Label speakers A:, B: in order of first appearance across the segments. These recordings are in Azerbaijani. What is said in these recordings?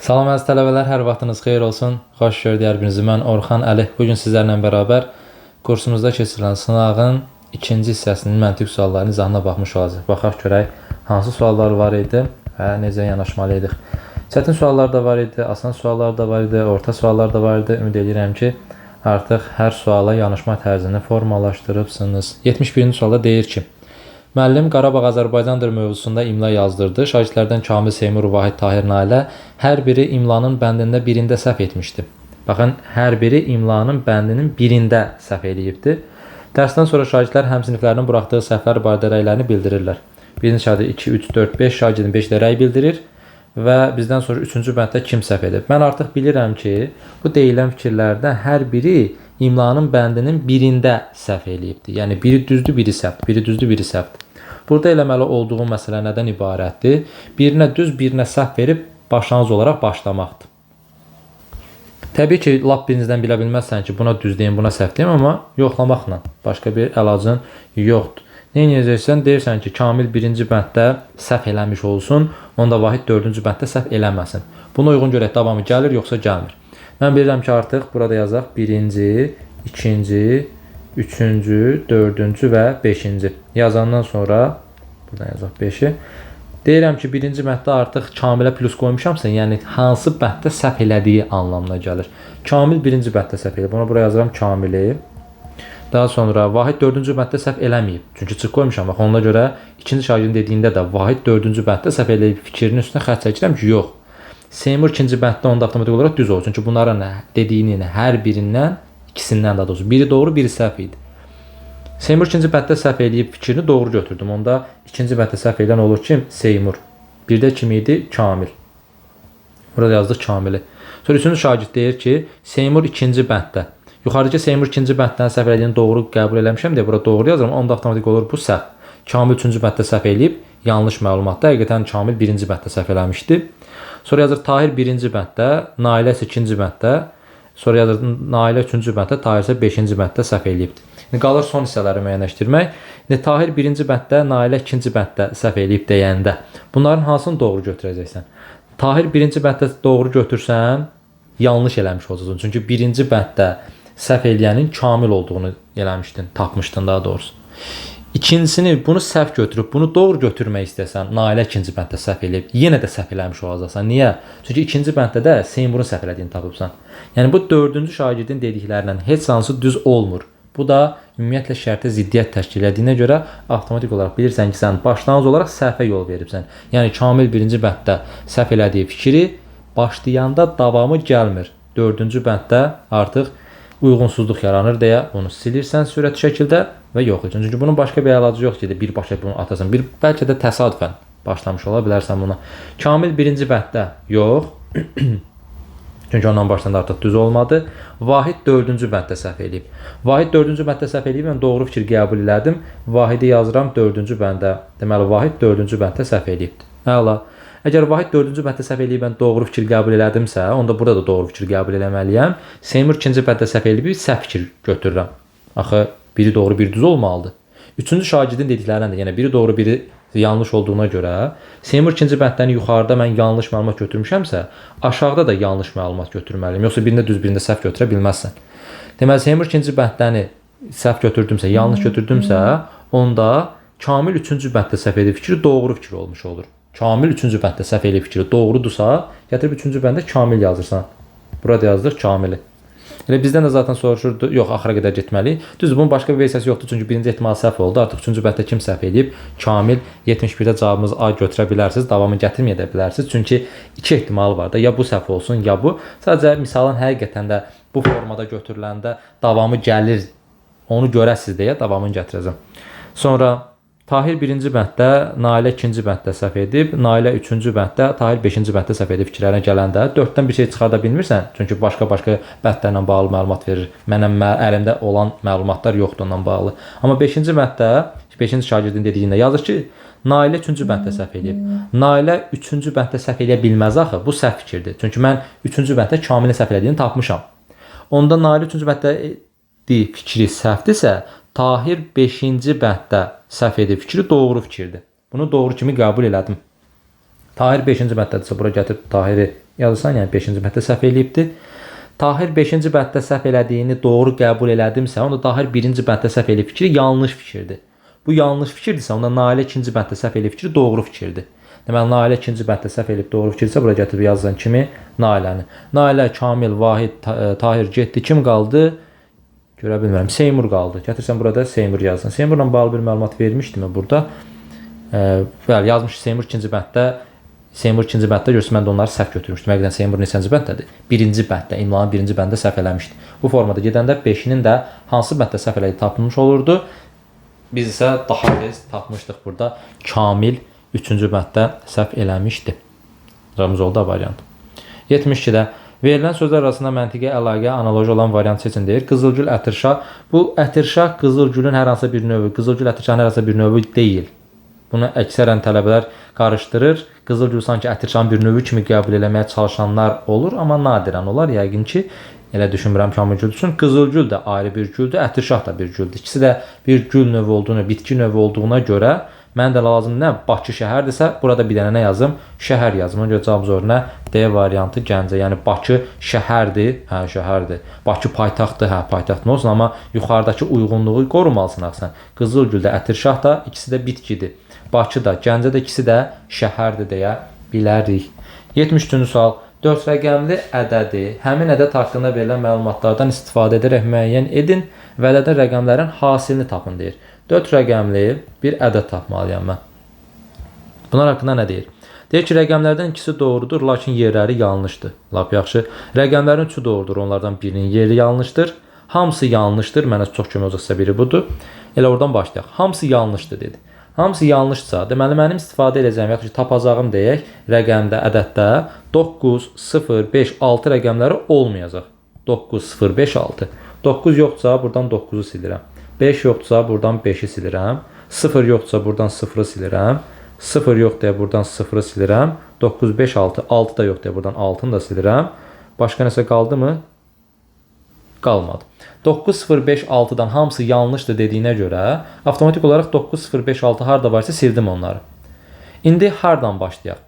A: Salam əziz tələbələr, hər vaxtınız xeyir olsun. Xoş gördük hər birinizi. Mən Orxan Əli. Bugün sizlərlə bərabər kursumuzda keçirilən sınağın ikinci hissəsinin məntiq suallarının izahına baxmış olacaq. Baxaq görək hansı suallar var idi və necə yanaşmalıydıq. Çətin suallar da var idi, asan suallar da var idi, orta suallar da var idi. Ümid edirəm ki, artıq hər suala yanaşma tərzini formalaşdırıbsınız. 71-ci sualda deyir ki, müəllim Qarabağ Azərbaycandır mövzusunda imla yazdırdı. Şagirdlərdən Kamil, Seymur, Vahid, Tahir, Nailə hər biri imlanın bəndində birində səhv etmişdi. Baxın, hər biri imlanın bəndinin birində səhv eləyibdi. Dərsdən sonra şagirdlər həmsiniflərinin buraxdığı səhvlər barədə rəylərini bildirirlər. Birinci şagird 2, 3, 4, 5, şagirdin 5 də rəy bildirir və bizdən sonra 3-cü bənddə kim səhv edib. Mən artıq bilirəm ki, bu deyilən fikirlərdən hər biri imlanın bəndinin birində səhv eləyibdir. Yəni biri düzdür, biri səhvdir, biri düzdür, biri səhvdir. Burada eləməli olduğum məsələ nədən ibarətdir? Birinə düz, birinə səhv verib başlanğıc olaraq başlamaqdır. Təbii ki, lap birinizdən bilə bilməzsən ki, buna düz deyim, buna səhv deyim, amma yoxlamaqla başqa bir əlacın yoxdur. Nə edəcəksən? Deyirsən ki, Kamil birinci bənddə səhv eləmiş olsun, onda Vahid dördüncü bənddə səhv eləməsin. Buna uyğun görək davamı gəlir, yoxsa gəlmir. Mən bilirəm ki, artıq burada yazaq birinci, ikinci, üçüncü, dördüncü və beşinci. Yazandan sonra, buradan yazaq beşi. Deyirəm ki, birinci bənddə artıq Kamilə plus qoymuşamsa, yəni hansı bənddə səhv elədiyi anlamına gəlir. Kamil birinci bənddə səhv eləyib. Ona buraya yazıram Kamili. Daha sonra Vahid dördüncü bənddə səhv eləməyib. Çünki çıx qoymuşam. Bax, ona görə ikinci şagirdin dediyində də Vahid dördüncü bənddə səhv eləyib fikrinin üstünə xətt çəkirəm ki, yox. Seymur ikinci bənddə onda avtomatik olaraq düz olur. Çünki bunların dediyinin hər birindən, ikisindən daha doğrusu biri doğru, biri səhv idi. Seymur ikinci bənddə səhv eləyib fikrini doğru götürdüm. Onda ikinci bənddə səhv eləyən olur ki, Seymur. Bir də kim idi? Kamil. Burada yazdıq Kamili. Sonra üçüncü şagird deyir ki, Seymur ikinci bənddə. Yuxarıdakı Seymur ikinci bənddən səhv elədiyini doğru qəbul eləmişəm deyə burada doğru yazıram. Onda avtomatik olur bu səhv. Kamil üçüncü bənddə səhv eləyib, yanlış məlumatda. Həqiqətən Kamil birinci bənddə səhv eləmişdi. Sonra yazır Tahir birinci bənddə, Nailə isə ikinci bənddə. Sonra yazır Nailə üçüncü bənddə, Tahir isə beşinci bənddə səhv eləyibdir. İndi qalır son hissələri müəyyənləşdirmək. İndi Tahir birinci bənddə, Nailə ikinci bənddə səhv eləyib deyəndə bunların hansını doğru götürəcəksən? Tahir birinci bənddə doğru götürsən, yanlış eləmiş olacaqsan. Çünki birinci bənddə səhv eləyənin Kamil olduğunu eləmişdin, tapmışdın daha doğrusu. İkincisini bunu səhv götürüb, bunu doğru götürmək istəsən, Nailə ikinci bənddə səhv eləyib, yenə də səhv eləmiş olacaqsan. Niyə? Çünki ikinci bənddə də Seymurun səhv elədiyini tapıbsan. Yəni bu dördüncü şagirdin dediklərindən heç hansı düz olmur. Bu da ümumiyyətlə şərtə ziddiyyət təşkil etdiyinə görə avtomatik olaraq bilirsən ki, sən başlanğıc olaraq səhvə yol veribsən. Yəni Kamil birinci bənddə səhv elədiyi fikri başlayanda davamı gəlmir. Dördüncü bənddə artıq uyğunsuzluq yaranır deyə bunu silirsən sürətli şəkildə və yox edəcəksən. Çünki bunun başqa bir əlacı yoxdur ki, birbaşa bunu atasan. Bəlkə də təsadüfən başlamış ola bilərsən buna. Kamil birinci bənddə yox. Çünki ondan başdan da artıq düz olmadı. Vahid dördüncü bənddə səhv eləyib. Vahid dördüncü bənddə səhv eləyib, mən doğru fikir qəbul elədim. Vahidi yazıram dördüncü bəndə. Deməli, Vahid dördüncü bənddə səhv eləyibdir. Əla. Əgər Vahid dördüncü bənddə səhv eləyib, mən doğru fikir qəbul elədimsə, onda burada da doğru fikir qəbul eləməliyəm. Seymur ikinci bənddə səhv eləyib, səhv fikir götürürəm. Axı, biri doğru, biri düz olmalıdır. Üçüncü şagirdin dediklərindən də, yəni biri doğru, biri yanlış olduğuna görə, Seymur ikinci bənddən yuxarıda mən yanlış məlumat götürmüşəmsə, aşağıda da yanlış məlumat götürməliyim. Yoxsa birində düz, birində səhv götürə bilməzsən. Deməli, Seymur ikinci bəndəni səhv götürdümsə, yanlış götürdümsə, onda Kamil üçüncü bənddə səhv eləyib fikri doğru fikir olmuş olur. Kamil üçüncü bənddə səhv eləyib fikri doğrudursa, gətirib üçüncü bəndə Kamil yazırsan. Burada yazdıq Kamili. Elə bizdən də zaten soruşurdu, yox, axıra qədər getməliyik. Düzdür, bunun başqa bir versiyası yoxdur, çünki birinci ehtimal səhv oldu. Artıq üçüncü bənddə kim səhv edib? Kamil. 71-də cavabımız A götürə bilərsiniz, davamı gətirməyə də bilərsiniz. Çünki iki ehtimal var da, ya bu səhv olsun, ya bu. Sadəcə misalın həqiqətən də bu formada götürüləndə davamı gəlir, onu görəsiz deyə davamını gətirəcəm. Sonra Tahir birinci bənddə, Nailə ikinci bənddə səhv edib, Nailə üçüncü bənddə, Tahir beşinci bənddə səhv edib fikirlərinə gələndə dörddən bir şey çıxarda bilmirsən, çünki başqa-başqa bəndlərlə bağlı məlumat verir. Mənim əlimdə olan məlumatlar yoxdur ondan bağlı. Amma beşinci bənddə, beşinci şagirdin dediyində yazır ki, Nailə üçüncü bənddə səhv edib. Nailə üçüncü bənddə səhv eləyə bilməz axı, bu səhv fikirdir. Çünki mən üçüncü bənddə Kamilin səhv elədiyini tapmışam. Onda Nailə üçüncü bənddə fikri səhvdirsə, Tahir 5-ci bənddə səhv edib fikri doğru fikirdir. Bunu doğru kimi qəbul elədim. Tahir 5-ci məddədirsə, bura gətirib Tahiri yazırsan, yəni 5-ci məddə səhv eləyibdir. Tahir 5-ci məddə səhv elədiyini doğru qəbul elədimsə, onda Tahir 1-ci məddə səhv eləyib fikri yanlış fikirdir. Bu yanlış fikirdirsə, onda Nailə 2-ci məddə səhv eləyib fikri doğru fikirdir. Deməli, Nailə 2-ci məddə səhv eləyib doğru fikirdirsə, bura gətirib yazılan kimi Nailəni. Nailə, Kamil, Vahid, Tahir getdi. Kim qaldı? Görə bilmirəm. Seymur qaldı. Gətirsən burada Seymur yazsın. Seymurla bağlı bir məlumat vermişdim burada. Bəli, yazmış Seymur 2-ci mədddə. Seymur 2-ci mədddə görürsən, mən də onları səhv götürmüşdüm. Həqiqətən Seymur neçənci məddədir? 1-ci mədddə, imlanın 1-ci bəndində səhv eləmişdi. Bu formada gedəndə 5-nin də hansı mədddə səhv elədiyi tapılmış olurdu. Biz isə daha tez tapmışdıq burada. Kamil 3-cü məddə səhv eləmişdi. Cavabımız oldu variant. 72-də verilən sözlər arasında məntiqi əlaqə analoji olan variant seçin deyir. Qızılgül, ətirşah. Bu ətirşah qızılgülün hər hansı bir növü, qızılgül ətirşahın hər hansı bir növü deyil. Bunu əksərən tələbələr qarışdırır. Qızılgül sanki ətirşahın bir növü kimi qəbul eləməyə çalışanlar olur, amma nadirən olar. Yəqin ki, elə düşünmürəm ki, hamı gül üçün. Qızılgül də ayrı bir güldür, ətirşah da bir güldür. İkisi də bir gül növü olduğuna, bitki növü olduğuna görə mən də lazım nə? Bakı şəhərdirsə, burada bir dənə nə yazım? Şəhər yazım. Ona görə cavabımız olur nə? D variantı Gəncə. Yəni Bakı şəhərdir. Hə, şəhərdir. Bakı paytaxtdır. Hə, paytaxt nə olsun, amma yuxarıdakı uyğunluğu qorumalısan axsan. Qızılgüldə, ətirşah da ikisi də bitkidir. Bakı da, Gəncə də ikisi də şəhərdir deyə bilərik. 73-cü sual. 4 rəqəmli ədədi həmin ədəd haqqında verilən məlumatlardan istifadə edərək müəyyən edin və ədədin rəqəmlərin hasilini tapın deyir. 4 rəqəmli bir ədəd tapmalıyam mən. Bunlar haqqında nə deyir? Deyir ki, rəqəmlərdən ikisi doğrudur, lakin yerləri yanlışdır. Lap yaxşı. Rəqəmlərin üçü doğrudur, onlardan birinin yeri yanlışdır. Hamısı yanlışdır. Mənə çox kömək olacaqsa biri budur. Elə oradan başlayaq. Hamısı yanlışdır dedi. Hamısı yanlışsa, deməli mənim istifadə edəcəyim, yaxud ki, tapacağım deyək, rəqəmdə, ədəddə 9, 0, 5, 6 rəqəmləri olmayacaq. 9, 0, 5, 6. 9 yoxdursa, buradan 9-u silirəm. 5 yoxdursa, buradan 5-i silirəm. 0 yoxdursa, buradan 0-ı silirəm. 0 yox deyə buradan 0-ı silirəm. 9, 5, 6. 6 da yox deyə buradan 6-nı da silirəm. Başqa nəsə qaldı mı? Qalmadı. 9, 0, 5, 6-dan hamısı yanlışdır dediyinə görə avtomatik olaraq 9, 0, 5, 6 harda varsa sildim onları. İndi hardan başlayaq?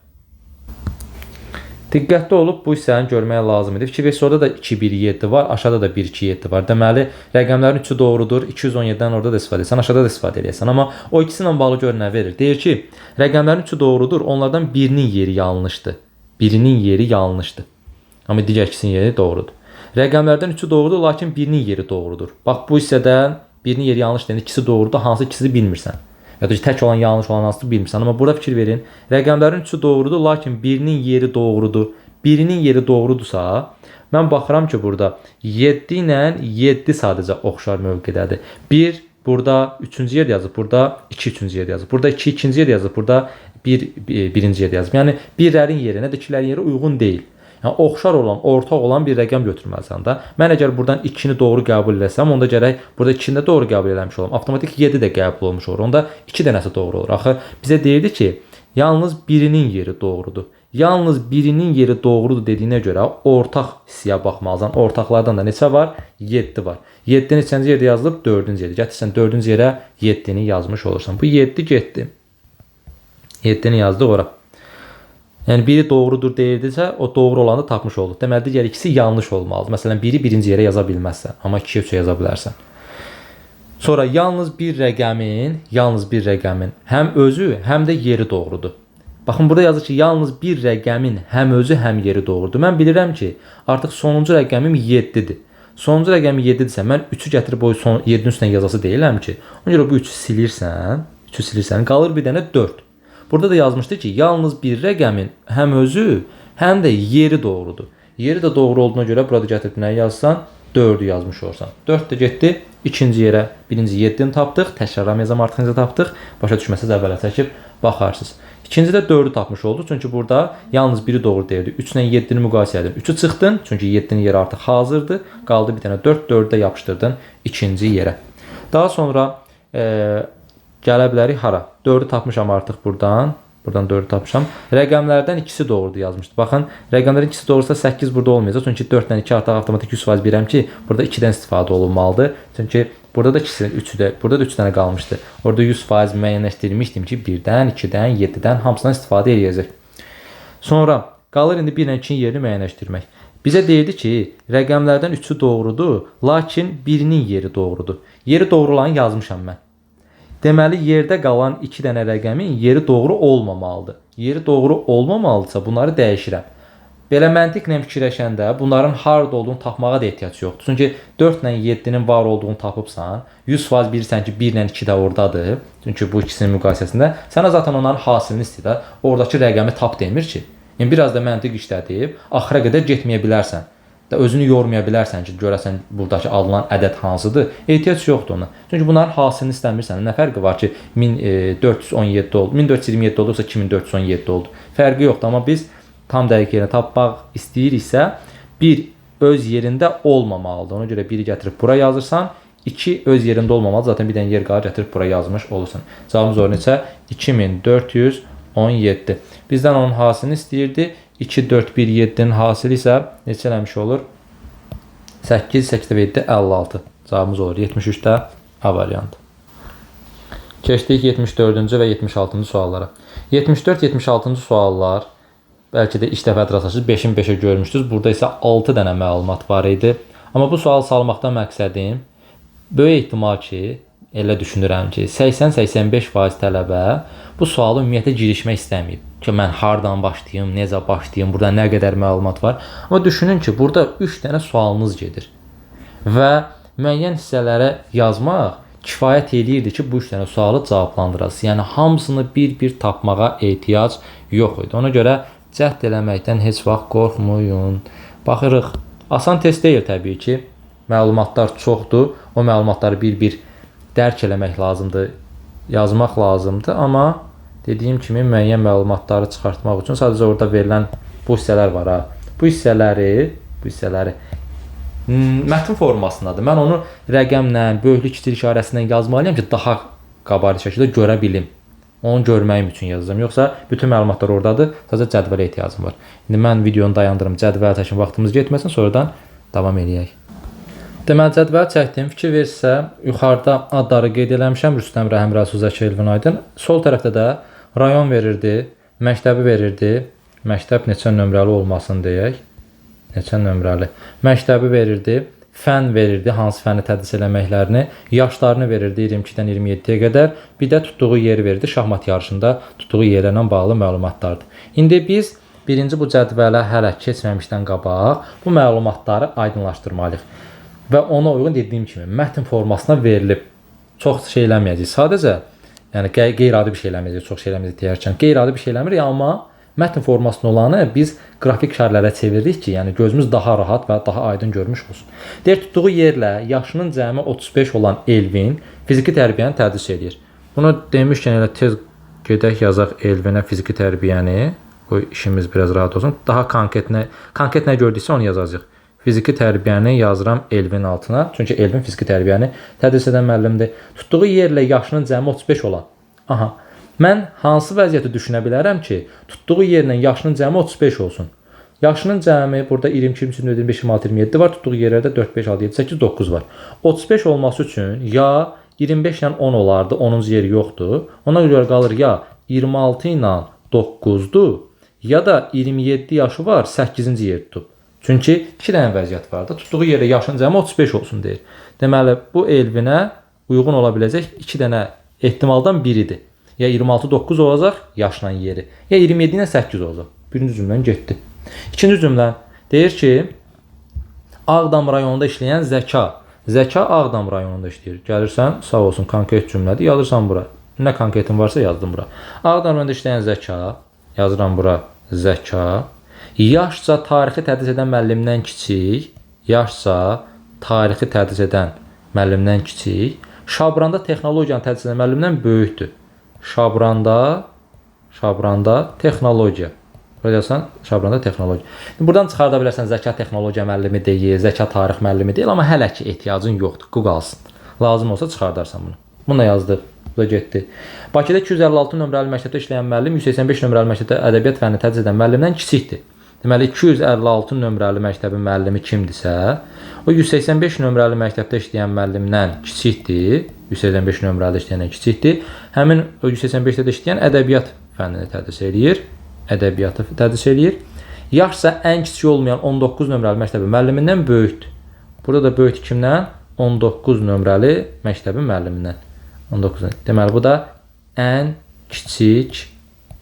A: Diqqətli olub bu hissəni görməyə lazım idi. Fikir versək, orada da 2, 1, 7 var, aşağıda da 1, 2, 7 var. Deməli, rəqəmlərin üçü doğrudur. 217-dən orada da istifadə edirsən, aşağıda da istifadə edirsən. Amma o ikisi ilə bağlı gör nə verir. Deyir ki, rəqəmlərin üçü doğrudur, onlardan birinin yeri yanlışdır. Birinin yeri yanlışdır. Amma digər ikisinin yeri doğrudur. Rəqəmlərdən üçü doğrudur, lakin birinin yeri doğrudur. Bax, bu hissədən birinin yeri yanlış deyəndə ikisi doğrudur, hansı ikisi bilmirsən. Ya da ki, tək olan yanlış olan hansı bilmirsən. Amma burada fikir verin, rəqəmlərin üçü doğrudur, lakin birinin yeri doğrudur. Birinin yeri doğrudursa, mən baxıram ki, burada 7 ilə 7 sadəcə oxşar mövqedədir. 1 burada 3-cü yer yazıb, burada 2 3-cü yer yazıb. Burada 2 2-ci yer yazıb, burada 1 1-ci yer yazıb. Yəni birlərin yeri, nə də ikilərin yeri uyğun deyil. Yəni oxşar olan, ortaq olan bir rəqəm götürməlisən də. Mən əgər buradan 2-ni doğru qəbul etsəm, onda gərək burada 2-ni də doğru qəbul eləmiş olam. Avtomatik 7 də qəbul olmuş olur. Onda 2 dənəsi doğru olur. Axı bizə deyirdi ki, yalnız birinin yeri doğrudur. Yalnız birinin yeri doğrudur dediyinə görə ortaq hissəyə baxmalısan. Ortaqlardan da neçə var? 7 var. 7 neçənci yerdə yazılıb? 4-cü yerdə. Gətirsən 4-cü yerə 7-ni yazmış olursan. Bu 7 getdi. 7-ni yazdıq ora. Yəni biri doğrudur deyirdisə, o doğru olanı tapmış olduq. Deməli, digər ikisi yanlış olmalıdır. Məsələn, biri birinci yerə yaza bilməzsən, amma 2-yə 3-ə yaza bilərsən. Sonra yalnız bir rəqəmin həm özü, həm də yeri doğrudur. Baxın, burada yazır ki, yalnız bir rəqəmin həm özü, həm yeri doğrudur. Mən bilirəm ki, artıq sonuncu rəqəmim 7-dir. Sonuncu rəqəmi 7-dirsə, mən 3-ü gətirib boyu 7-nin üstünə yazası deyiləm ki. Ona görə bu 3-ü silirsən, qalır bir dənə 4. Burada da yazmışdı ki, yalnız bir rəqəmin həm özü, həm də yeri doğrudur. Yeri də doğru olduğuna görə burada gətirib nəyi yazsan, 4-ü yazmış olursan. 4 də getdi, ikinci yerə, birinci 7-ni tapdıq, təkrarlamayacam artıq necə tapdıq, başa düşməsəz əvvələ çəkib baxarsınız. İkincidə 4-ü tapmış olduq, çünki burada yalnız biri doğru deyirdi. 3 ilə 7-ni müqayisə edin. 3-ü çıxdın, çünki 7-nin yeri artıq hazırdır, qaldı bir dənə 4, 4-ü də yapışdırdın ikinci yerə. Daha sonra gələ bilərik hara? 4-ü tapmışam artıq buradan. Buradan 4-ü tapmışam. Rəqəmlərdən ikisi doğrudur yazmışdı. Baxın, rəqəmlərin ikisi doğrusa 8 burada olmayacaq. Çünki 4-dən 2 artıq avtomatik 100% bilirəm ki, burada 2-dən istifadə olunmalıdır. Çünki burada da 3-də, burada da 3 dənə qalmışdı. Orada 100% müəyyənləşdirmişdim ki, 1-dən, 2-dən, 7-dən hamısından istifadə edəcək. Sonra qalır indi 1 ilə 2-nin yerini müəyyənləşdirmək. Bizə deyildi ki, rəqəmlərdən 3-ü doğrudur, lakin 1-nin yeri doğrudur. Yeri doğrularını yazmışam mən. Deməli, yerdə qalan 2 dənə rəqəmin yeri doğru olmamalıdır. Yeri doğru olmamalıdırsa bunları dəyişirəm. Belə məntiqlə fikirləşəndə bunların harda olduğunu tapmağa da ehtiyac yoxdur. Çünki 4 ilə 7-nin var olduğunu tapıbsan, 100% bilirsən ki, 1 ilə 2 də oradadır. Çünki bu ikisinin müqayisəsində sənə zaten onların hasilini istəyir də, oradakı rəqəmi tap demir ki. Yəni biraz da məntiq işlədib, axıra qədər getməyə bilərsən. Da özünü yormaya bilərsən ki, görəsən buradakı alınan ədəd hansıdır. Ehtiyac yoxdur ona. Çünki bunların hasilini istəmirsən. Nə fərqi var ki, 1417 oldu, 1427 oldusa 2417 oldu. Fərqi yoxdur, amma biz tam dəqiq yerini tapmaq istəyiriksə, 1 öz yerində olmamalıdır. Ona görə 1-i gətirib bura yazırsan, 2 öz yerində olmamalı. Zaten bir dənə yer qalır, gətirib bura yazmış olursan. Cavabımız olur neçə? 2417. Bizdən onun hasilini istəyirdi. 2, 4, 1, 7-nin hasili isə neçə eləmiş olur? 8, 8, 7, 56. Cavabımız olur 73-də A variantı. Keçdik 74-cü və 76-cı suallara. 74-76-cı suallar bəlkə də ilk dəfə rastlaşırsınız, 5-in 5-ə görmüşdünüz. Burada isə 6 dənə məlumat var idi. Amma bu sual salmaqdan məqsədim böyük ehtimal ki, elə düşünürəm ki, 80-85% tələbə bu sualı ümumiyyətlə girişmək istəməyib. Ki, mən hardan başlayım, necə başlayım, burada nə qədər məlumat var. Amma düşünün ki, burada 3 dənə sualınız gedir. Və müəyyən hissələrə yazmaq kifayət eləyirdi ki, bu 3 dənə sualı cavablandırasınız. Yəni, hamısını bir-bir tapmağa ehtiyac yox idi. Ona görə cəhd eləməkdən heç vaxt qorxmayın. Baxırıq, asan test deyil təbii ki. Məlumatlar çoxdur. O məlumatları bir-bir dərk eləmək lazımdır, yazmaq lazımdır. Amma dediyim kimi müəyyən məlumatları çıxartmaq üçün sadəcə orada verilən bu hissələr var. Bu hissələri mətn formasındadır. Mən onu rəqəmlə, böyüklük kiçik işarəsindən yazmalıyam ki, daha qabarıq şəkildə görə bilim. Onu görməyim üçün yazacağam. Yoxsa bütün məlumatlar oradadır. Sadəcə cədvələ ehtiyacım var. İndi mən videonu dayandırım, cədvələ çəkin, vaxtımız getməsin, sonradan davam eləyək. Deməli, cədvəl çəkdim. Fikir versə, yuxarıda adları qeyd eləmişəm. Rüstəm Rəhim, Rəsul Zəki, Elvin Aydın. Sol tərəfdə də rayon verirdi, məktəbi verirdi. Məktəb neçə nömrəli olmasın deyək. Neçə nömrəli. Məktəbi verirdi, fən verirdi, hansı fəni tədris eləməklərini, yaşlarını verirdi 22-dən 27-yə qədər. Bir də tutduğu yeri verirdi, şahmat yarışında tutduğu yerlərlə bağlı məlumatlardır. İndi biz birinci bu cədvələ hələ keçməmişdən qabaq bu məlumatları aydınlaşdırmalıyıq. Və ona uyğun dediyim kimi mətn formasına verilib. Çox şey eləməyəcək. Sadəcə, yəni qeyri-adi bir şey eləməyəcək, çox şey eləməyəcək deyərkən. Qeyri-adi bir şey eləmir, amma mətn formasında olanı biz qrafik şərhlərə çeviririk ki, yəni gözümüz daha rahat və daha aydın görmüş olsun. Deyir, tutduğu yerlə yaşının cəmi 35 olan Elvin fiziki tərbiyəni tədris edir. Bunu demişkən elə tez gedək yazaq Elvinə fiziki tərbiyəni. Qoy işimiz biraz rahat olsun. Daha konkret nə gördüksə onu yazacağıq. Fiziki tərbiyəni yazıram Elvin altına. Çünki Elvin fiziki tərbiyəni tədris edən müəllimdir. Tutduğu yerlə yaşının cəmi 35 olan. Aha. Mən hansı vəziyyəti düşünə bilərəm ki, tutduğu yerlə yaşının cəmi 35 olsun. Yaşının cəmi burada 22, 23, 25, 26, 27 var. Tutduğu yerlərdə 4, 5, 6, 7, 8, 9 var. 35 olması üçün ya 25 ilə 10 olardı, 10-cu yeri yoxdur. Ona görə qalır ya 26 ilə 9-dur, ya da 27 yaşı var, 8-ci yer tutub. Çünki 2 dənə vəziyyət var da. Tutduğu yerə yaşının cəmi 35 olsun deyir. Deməli, bu Elvinə uyğun ola biləcək 2 dənə ehtimaldan biridir. Ya 26-9 olacaq yaşla yeri, ya 27 ilə 8 olacaq. Birinci cümlən getdi. İkinci cümlən deyir ki, Ağdam rayonunda işləyən Zəka. Zəka Ağdam rayonunda işləyir. Gəlirsən, sağ olsun, konkret cümlədir. Yazırsan bura. Nə konkretin varsa yazdım bura. Ağdam rayonunda işləyən Zəka. Yazıram bura Zəka. Yaşca tarixi tədris edən müəllimdən kiçik. Yaşca tarixi tədris edən müəllimdən kiçik. Şabranda texnologiyanı tədris edən müəllimdən böyükdür. Şabranda texnologiya. Burada yazsan, Şabranda texnologiya. Buradan çıxarda bilərsən Zəka texnologiya müəllimi deyil, Zəka tarix müəllimi deyil, amma hələ ki ehtiyacın yoxdur. Bu qalsın. Lazım olsa çıxardarsan bunu. Bunu da yazdıq. Bu da getdi. Bakıda 256 nömrəli məktəbdə işləyən müəllim 185 nömrəli məktəbdə ədəbiyyat fənni tədris edən müəllimdən kiçikdir. Deməli 256 nömrəli məktəbin müəllimi kimdirsə, o 185 nömrəli məktəbdə işləyən müəllimdən kiçikdir. 185 nömrəli işləyəndən kiçikdir. Həmin o 185-də də işləyən ədəbiyyat fənnini tədris edir. ədəbiyyatı tədris eləyir. Yaşsa ən kiçik olmayan 19 nömrəli məktəbi müəllimindən böyükdür. Burada da böyükdür kimdən? 19 nömrəli məktəbi müəllimindən. 19. Deməli, bu da ən kiçik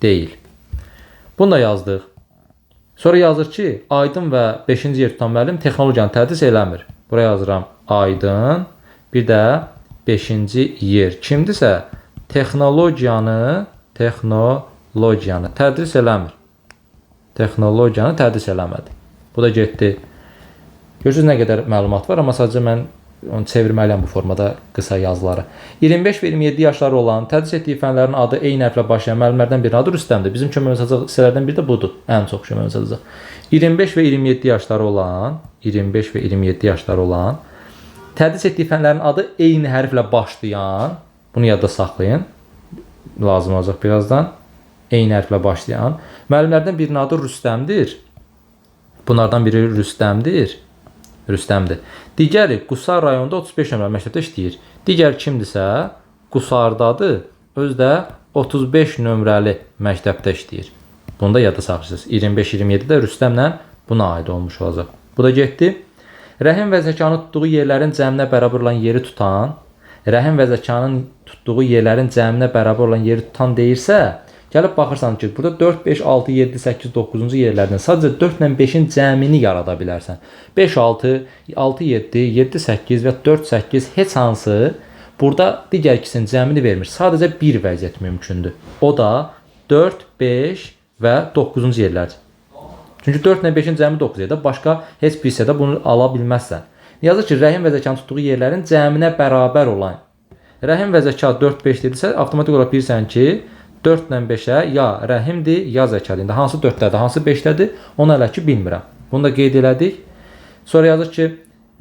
A: deyil. Bunu da yazdıq. Sonra yazır ki, Aydın və 5-ci yer tutan müəllim texnologiyanı tədris eləmir. Buraya yazıram Aydın, bir də 5-ci yer. Kimdirsə, texnologiyanı tədris eləmir. Texnologiyanı tədris eləmədi. Bu da getdi. Görürsünüz nə qədər məlumat var, amma sadəcə mən onu çevirməliyəm bu formada qısa yazıları. 25 və 27 yaşları olan, tədris etdiyi fənlərin adı eyni hərflə başlayan müəllimlərdən birinin adı Rüstəmdir. Bizim kömək olacaq hissələrdən biri də budur. Ən çox kömək olacaq. 25 və 27 yaşları olan, tədris etdiyi fənlərin adı eyni hərflə başlayan, bunu yadda saxlayın, lazım olacaq birazdan, eyni hərflə başlayan, müəllimlərdən birinin adı Rüstəmdir. Bunlardan biri Rüstəmdir. Digəri Qusar rayonunda 35 nömrəli məktəbdə işləyir. Digər kimdirsə, Qusardadır, özü də 35 nömrəli məktəbdə işləyir. Bunu da yadda saxlayırsınız. 25-27 də Rüstəmlə buna aid olmuş olacaq. Bu da getdi. Rəhim və Zəkanın tutduğu yerlərin cəminə bərabər olan yeri tutan, Rəhim və Zəkanın tutduğu yerlərin cəminə bərabər olan yeri tutan deyirsə, gəlib baxırsan ki, burada 4, 5, 6, 7, 8, 9-cu yerlərdən sadəcə 4 ilə 5-in cəmini yarada bilərsən. 5, 6, 6, 7, 7, 8 və 4, 8 heç hansı burada digər ikisinin cəmini vermir. Sadəcə bir vəziyyət mümkündür. O da 4, 5 və 9-cu yerlərdir. Çünki 4 ilə 5-in cəmi 9 yerdə, başqa heç bir hissədə bunu ala bilməzsən. Yazır ki, Rəhim və Zəkanın tutduğu yerlərin cəminə bərabər olan. Rəhim və Zəka 4, 5 dedirsə, avtomatik olaraq bilirsən ki, 4 ilə 5-ə ya Rəhimdir, ya Zəkadır. İndi hansı 4-dədir, hansı 5-dədir, onu hələ ki bilmirəm. Bunu da qeyd elədik. Sonra yazır ki,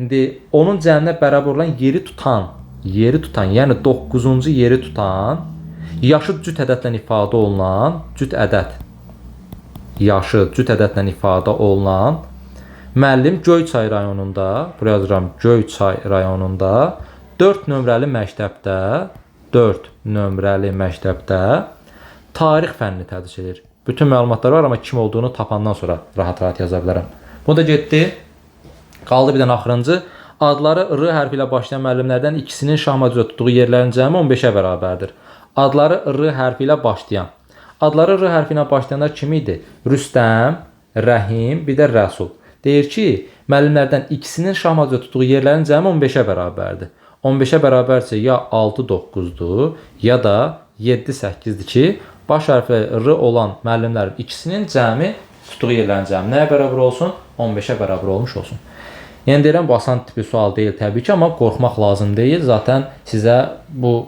A: indi onun cəminə bərabər olan yeri tutan, yəni 9-cu yeri tutan, yaşı cüt ədədlə ifadə olunan, yaşı cüt ədədlə ifadə olunan müəllim Göyçay rayonunda, buraya yazıram Göyçay rayonunda 4 nömrəli məktəbdə tarix fənnini tədris edir. Bütün məlumatlar var, amma kim olduğunu tapandan sonra rahat-rahat yaza bilərəm. Bu da getdi. Qaldı bir dənə axırıncı. Adları R hərfi ilə başlayan müəllimlərdən ikisinin şahmat üzrə tutduğu yerlərin cəmi 15-ə bərabərdir. Adları R hərfi ilə başlayan. Adları R hərfi ilə başlayanlar kim idi? Rüstəm, Rəhim, bir də Rəsul. Deyir ki, müəllimlərdən ikisinin şahmat üzrə tutduğu yerlərin cəmi 15-ə bərabərdir. 15-ə bərabərsə ya 6-9-dur, ya da 7-8-dir ki, baş hərfi R olan müəllimlərin ikisinin cəmi tutduğu yerlərin cəmi nəyə bərabər olsun? 15-ə bərabər olmuş olsun. Yəni deyirəm, bu asan tipli sual deyil təbii ki, amma qorxmaq lazım deyil. Zaten sizə bu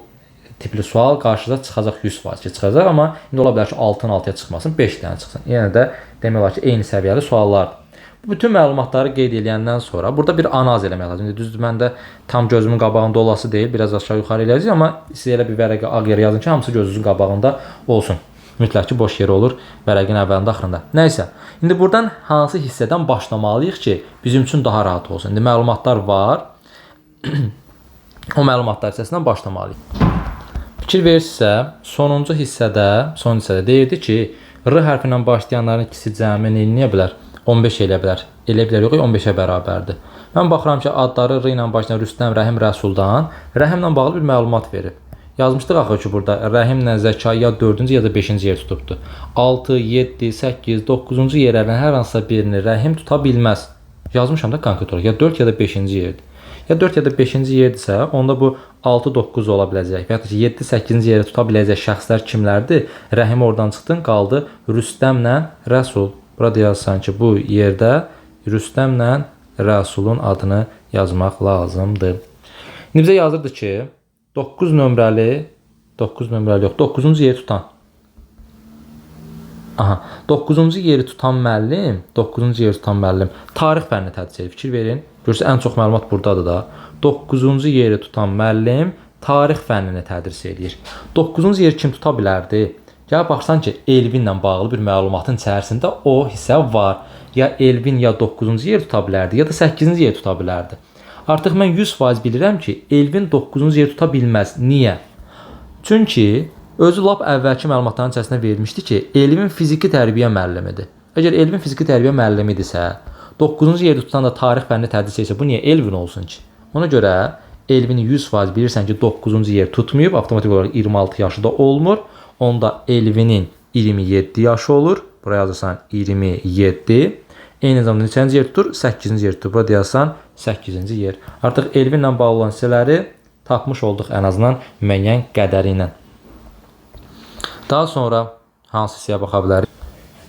A: tipli sual qarşıda çıxacaq 100% ki, çıxacaq, amma indi ola bilər ki, 6-ın 6-ya çıxmasın, 5 dənə çıxsın. Yəni də demək olar ki, eyni səviyyəli suallardır. Bütün məlumatları qeyd edəndən sonra burada bir analiz eləmək lazım. Düzdür, mən də tam gözümün qabağında olası deyil, biraz aşağı yuxarı eləyəcək, amma siz elə bir vərəqə ağ yer yazın ki, hamısı gözünüzün qabağında olsun. Mütləq ki, boş yer olur vərəqin əvvəlində, axırında. Nəysə, indi buradan hansı hissədən başlamalıyıq ki, bizim üçün daha rahat olsun. İndi məlumatlar var, o məlumatlar hissəsindən başlamalıyıq. Fikir verirsə, sonuncu hissədə deyirdi ki, R hərfi ilə başlayanların ikisi cəmi eləyə bilər? 15 eləyə bilər. Elə bilər, yox, 15-ə bərabərdir. Mən baxıram ki, adları R ilə başlayan Rüstəm, Rəhim, Rəsuldan Rəhimlə bağlı bir məlumat verib. Yazmışdıq axı ki, burada Rəhimlə Zəka ya 4-cü ya da 5-ci yer tutubdur. 6, 7, 8, 9-cu yerlərdən hər hansısa birini Rəhim tuta bilməz. Yazmışam da konkret olaraq. Ya 4 ya da 5-ci yerdir. Ya 4 ya da 5-ci yerdirsə, onda bu 6-9 ola biləcək. Və ya 7-8-ci yeri tuta biləcək şəxslər kimlərdir? Rəhim oradan çıxdın, qaldı Rüstəmlə Rəsul. Burada yazsan ki, bu yerdə Rüstəmlə Rəsulun adını yazmaq lazımdır. İndi bizə yazırdı ki, 9 nömrəli yox, 9-cu yeri tutan. 9-cu yeri tutan müəllim tarix fənni tədris edir. Fikir verin. Görürsə, ən çox məlumat buradadır da. 9-cu yeri tutan müəllim tarix fənnini tədris edir. 9-cu yeri kim tuta bilərdi? Gəl baxsan ki, Elvinlə bağlı bir məlumatın içərisində o hissə var. Ya Elvin ya 9-cu yer tuta bilərdi, ya da 8-ci yer tuta bilərdi. Artıq mən 100% bilirəm ki, Elvin 9-cu yer tuta bilməz. Niyə? Çünki Özü lap əvvəlki məlumatların içərisində verilmişdi ki, Elvin fiziki tərbiyə müəllimidir. Əgər Elvin fiziki tərbiyə müəllimidirsə, 9-cu yerdə tutan da tarix fənni tədris etsə, bu niyə Elvin olsun ki? Ona görə Elvini 100% bilirsən ki, 9-cu yer tutmayıb, avtomatik olaraq 26 yaşı da olmur. Onda Elvinin 27 yaşı olur. Buraya yazırsan 27. Eyni zamanda neçənci yer tutur? 8-ci yer tutur. Burada yazsan 8-ci yer. Artıq Elvinlə bağlı olan hissələri tapmış olduq ən azından müəyyən qədəri ilə. Daha sonra hansı hissəyə baxa bilərik?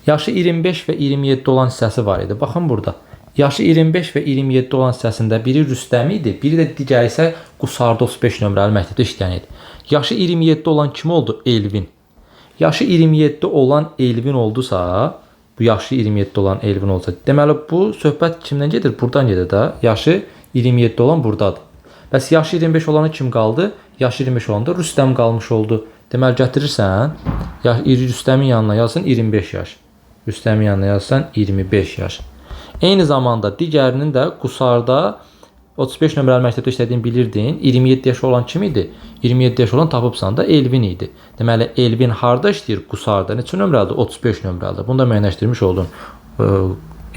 A: Yaşı 25 və 27 olan hissəsi var idi. Baxın burada. Yaşı 25 və 27 olan hissəsində biri Rüstəm idi, biri də digəri isə Qusarda 35 nömrəli məktəbdə işləyən idi. Yaşı 27 olan kim oldu? Elvin. Yaşı 27 olan Elvin oldusa, bu yaşı 27 olan Elvin olsa, deməli bu söhbət kimdən gedir? Buradan gedir də. Yaşı 27 olan buradadır. Bəs yaşı 25 olanı kim qaldı? Yaşı 25 olanda Rüstəm qalmış oldu. Deməli gətirirsən, Rüstəmin yanına yazsan 25 yaş. Rüstəmin yanına yazsan 25 yaş. Eyni zamanda digərinin də Qusarda 35 nömrəli məktəbdə işlədiyini bilirdin. 27 yaş olan kim idi? 27 yaş olan tapıbsan da Elvin idi. Deməli Elvin harda işləyir? Qusarda. Neçə nömrəlidir? 35 nömrəlidir. Bunu da müəyyənləşdirmiş oldun.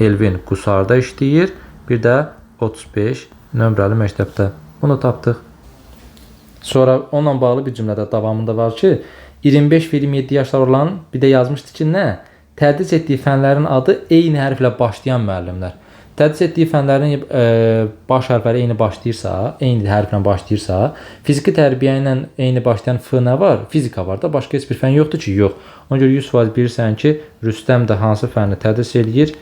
A: Elvin Qusarda işləyir. Bir də 35 nömrəli məktəbdə. Bunu tapdıq. Sonra onunla bağlı bir cümlədə davamında var ki, 25 və 27 yaşlar olan bir də yazmışdı ki, nə? Tədris etdiyi fənlərin adı eyni hərflə başlayan müəllimlər. Tədris etdiyi fənlərin baş hərfləri eyni başlayırsa, eyni hərflə başlayırsa, fiziki tərbiyə ilə eyni başlayan f nə var? Fizika var da, başqa heç bir fən yoxdur ki, yox. Ona görə 100% bilirsən ki, Rüstəm də hansı fənni tədris eləyir?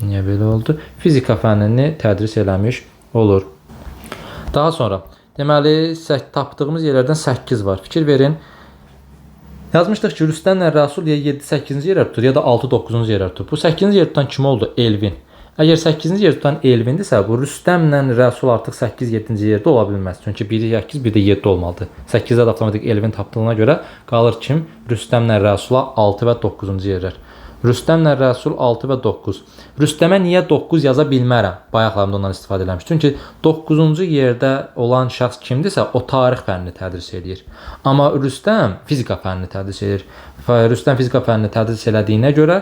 A: Niyə belə oldu? Fizika fənnini tədris eləmiş olur. Daha sonra, deməli, tapdığımız yerlərdən 8 var. Fikir verin. Yazmışdıq ki, Rüstəmlə Rəsul ya 7-8-ci yerə tutur, ya da 6-9-cu yerə tutur. Bu 8-ci yer tutan kim oldu? Elvin. Əgər 8-ci yer tutan Elvindirsə, bu Rüstəmlə Rəsul artıq 8-7-ci yerdə ola bilməz. Çünki biri 8, biri də 7 olmalıdır. 8-də də avtomatik Elvin tapdığına görə qalır kim? Rüstəmlə Rəsula 6 və 9-cu yerlər. Rüstəmlə Rəsul 6 və 9. Rüstəmə niyə 9 yaza bilmərəm? Bayaqlarımda ondan istifadə eləmiş. Çünki 9-cu yerdə olan şəxs kimdirsə, o tarix fənnini tədris edir. Amma Rüstəm fizika fənnini tədris edir. Rüstəm fizika fənnini tədris elədiyinə görə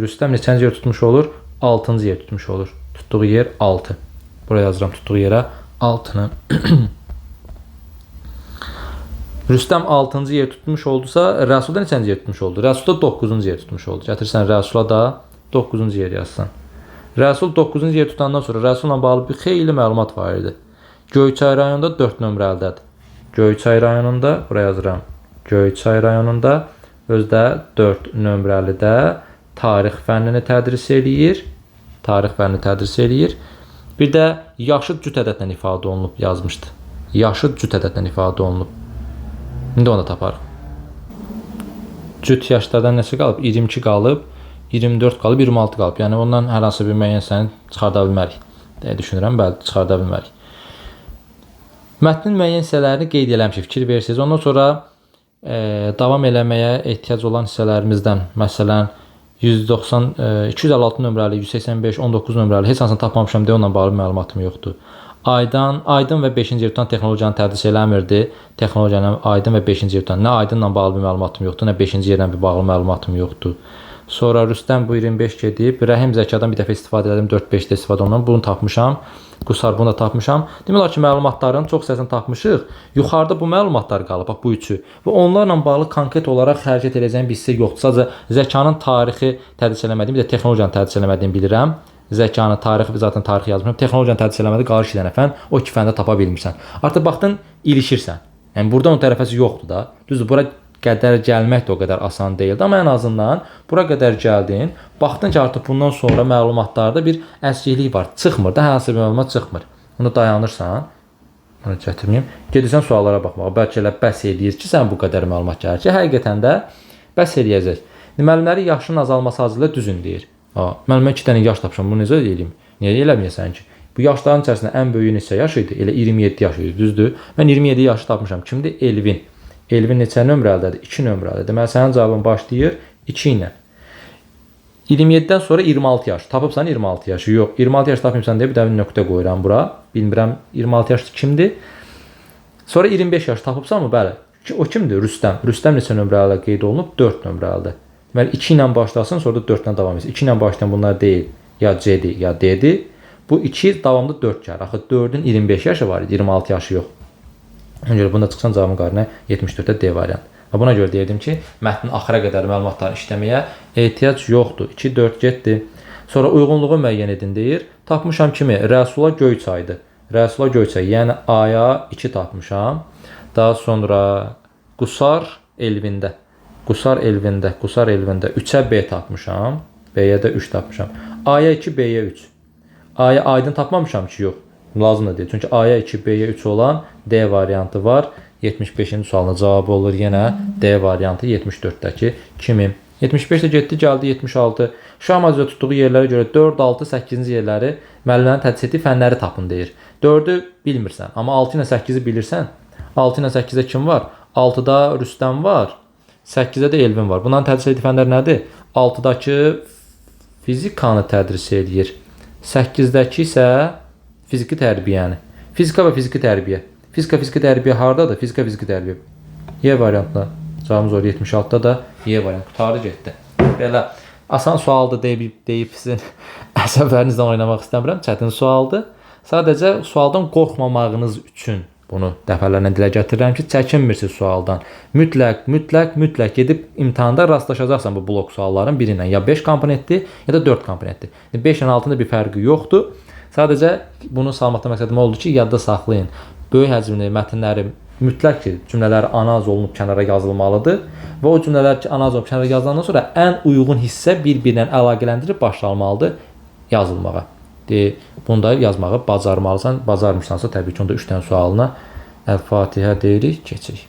A: Rüstəm neçənci yer tutmuş olur? 6-cı yer tutmuş olur. Tutduğu yer 6. Buraya yazıram tutduğu yerə 6-nı. Rüstəm 6-cı yer tutmuş oldusa, Rəsul da neçənci yer tutmuş oldu? Rəsul da 9-cu yer tutmuş oldu. Gətirsən Rəsula da 9-cu yer yazsan. Rəsul 9-cu yer tutandan sonra Rəsulla bağlı bir xeyli məlumat var idi. Göyçay rayonunda 4 nömrəlidədir. Göyçay rayonunda, buraya yazıram. Göyçay rayonunda özdə 4 nömrəlidə tarix fənnini tədris eləyir. Tarix fənnini tədris eləyir. Bir də yaşı cüt ədədlə ifadə olunub yazmışdı. Yaşı cüt ədədlə ifadə olunub. İndi onu da taparıq. Cüt yaşlardan neçə qalıb? 22 qalıb, 24 qalıb, 26 qalıb. Yəni ondan hər hansı bir müəyyən səni çıxarda bilmərik. Deyə düşünürəm, bəli, çıxarda bilmərik. Mətnin müəyyən hissələrini qeyd eləmişik, fikir verirsiniz. Ondan sonra davam eləməyə ehtiyac olan hissələrimizdən, məsələn, 256 nömrəli, 185, 19 nömrəli, heç hansını tapmamışam deyə onunla bağlı məlumatım yoxdur. Aydın və 5-ci yer tutan texnologiyanı tədris eləmirdi. Texnologiyanın Aydın və 5-ci yer tutan. Nə Aydınla bağlı bir məlumatım yoxdur, nə 5-ci yerlə bir bağlı məlumatım yoxdur. Sonra Rüstəm bu 25 gedib. Rəhim Zəkadan bir dəfə istifadə elədim, 4-5-də istifadə olundan. Bunu tapmışam. Qusar bunu da tapmışam. Demək olar ki, məlumatların çox hissəsini tapmışıq. Yuxarıda bu məlumatlar qalıb, bax bu üçü. Və onlarla bağlı konkret olaraq hərəkət edəcəyim bir hissə yoxdur. Sadəcə Zəkanın tarixi tədris eləmədiyim, bir də texnologiyanı tədris eləmədiyimi bilirəm. Zəkanı, tarixi, zaten tarixi yazmışam. Texnologiyanı tədris eləmədi, qalır 2 dənə fən. O 2 fəndə tapa bilmirsən. Artıq baxdın, ilişirsən. Yəni buradan o tərəfəsi yoxdur da. Düzdür, bura qədər gəlmək də o qədər asan deyildi. Amma ən azından bura qədər gəldin. Baxdın ki, artıq bundan sonra məlumatlarda bir əskiklik var. Çıxmır da, hər hansı bir məlumat çıxmır. Onu dayanırsan. Bunu gətirməyim. Gedirsən suallara baxmağa. Bəlkə elə bəs eləyir ki, sən bu qədər məlumat gəlir ki, həqiqətən də bəs eləyəcək. Müəllimləri yaşının azalması azlığı düzün deyir. Mən 2 dənə yaş tapmışam, bunu necə eləyim? Niyə eləməyəsən ki? Bu yaşların içərisində ən böyüyü neçə yaş idi? Elə 27 yaş idi, düzdür? Mən 27 yaşı tapmışam. Kimdir? Elvin. Elvin neçə nömrəlidədir? 2 nömrəlidir. Deməli, sənin cavabın başlayır 2 ilə. 27-dən sonra 26 yaş. Tapıbsan 26 yaşı. Yox, 26 yaş tapmışsan deyə bir dəfə nöqtə qoyuram bura. Bilmirəm 26 yaş kimdir? Sonra 25 yaş tapıbsanmı? Bəli. O kimdir? Rüstəm. Rüstəm neçə nömrəli qeyd olunub? 4 nömrəlidir. Deməli 2 ilə başlasın, sonra da 4 ilə davam etsin. 2 ilə başlayan bunlar deyil. Ya C-dir, ya D-dir. Bu 2 davamlı 4 gəlir. Axı 4-ün 25 yaşı var idi, 26 yaşı yox. Ona görə bunda çıxsan cavabın qarşına 74-də D variantı. Buna görə deyirdim ki, mətnin axıra qədər məlumatları işləməyə ehtiyac yoxdur. 2, 4 getdi. Sonra uyğunluğu müəyyən edin deyir. Tapmışam kimi? Rəsula Göyçaydır. Rəsula Göyçay, yəni A-ya 2 tapmışam. Daha sonra Qusar Elvində. Qusar Elvində, Qusar Elvində 3-ə B tapmışam. B-yə də 3 tapmışam. A-ya 2, B-yə 3. A-ya aydın tapmamışam ki, yox. Lazım da deyil. Çünki A-ya 2, B-yə 3 olan D variantı var. 75-ci sualın cavabı olur yenə D variantı 74-dəki kimi. 75 də getdi, gəldi 76. Şahmacıda tutduğu yerlərə görə 4, 6, 8-ci yerləri müəllimlərin tədris etdiyi fənləri tapın deyir. 4-ü bilmirsən, amma 6 ilə 8-i bilirsən. 6 ilə 8-də kim var? 6-da Rüstəm var. 8-də də Elvin var. Bunların tədris etdiyi fənlər nədir? 6-dakı fizikanı tədris edir. 8-dəki isə fiziki tərbiyəni. Fizika və fiziki tərbiyə. Fizika, fiziki tərbiyə hardadır? Fizika, fiziki tərbiyə. Y variantına. Cavabımız olur 76-da da Y variantı. Qutardı getdi. Belə asan sualdır deyib sizin əsəblərinizdən oynamaq istəmirəm. Çətin sualdır. Sadəcə sualdan qorxmamağınız üçün bunu dəfələrlə dilə gətirirəm ki, çəkinmirsiniz sualdan. Mütləq gedib imtahanda rastlaşacaqsan bu blok sualların biri ilə. Ya 5 komponentli, ya da 4 komponentli. 5 ilə 6-da bir fərqi yoxdur. Sadəcə bunu salmaqda məqsədim oldu ki, yadda saxlayın. Böyük həcmli mətnləri mütləq ki, cümlələr analiz olunub kənara yazılmalıdır və o cümlələr ki, analiz olunub kənara yazılandan sonra ən uyğun hissə bir-birinə əlaqələndirib başlanmalıdır yazılmağa. Bunu da yazmağı bacarmalısan. Bacarmışsansa təbii ki, onda 3 dənə sualına Əl-Fatihə deyirik, keçirik.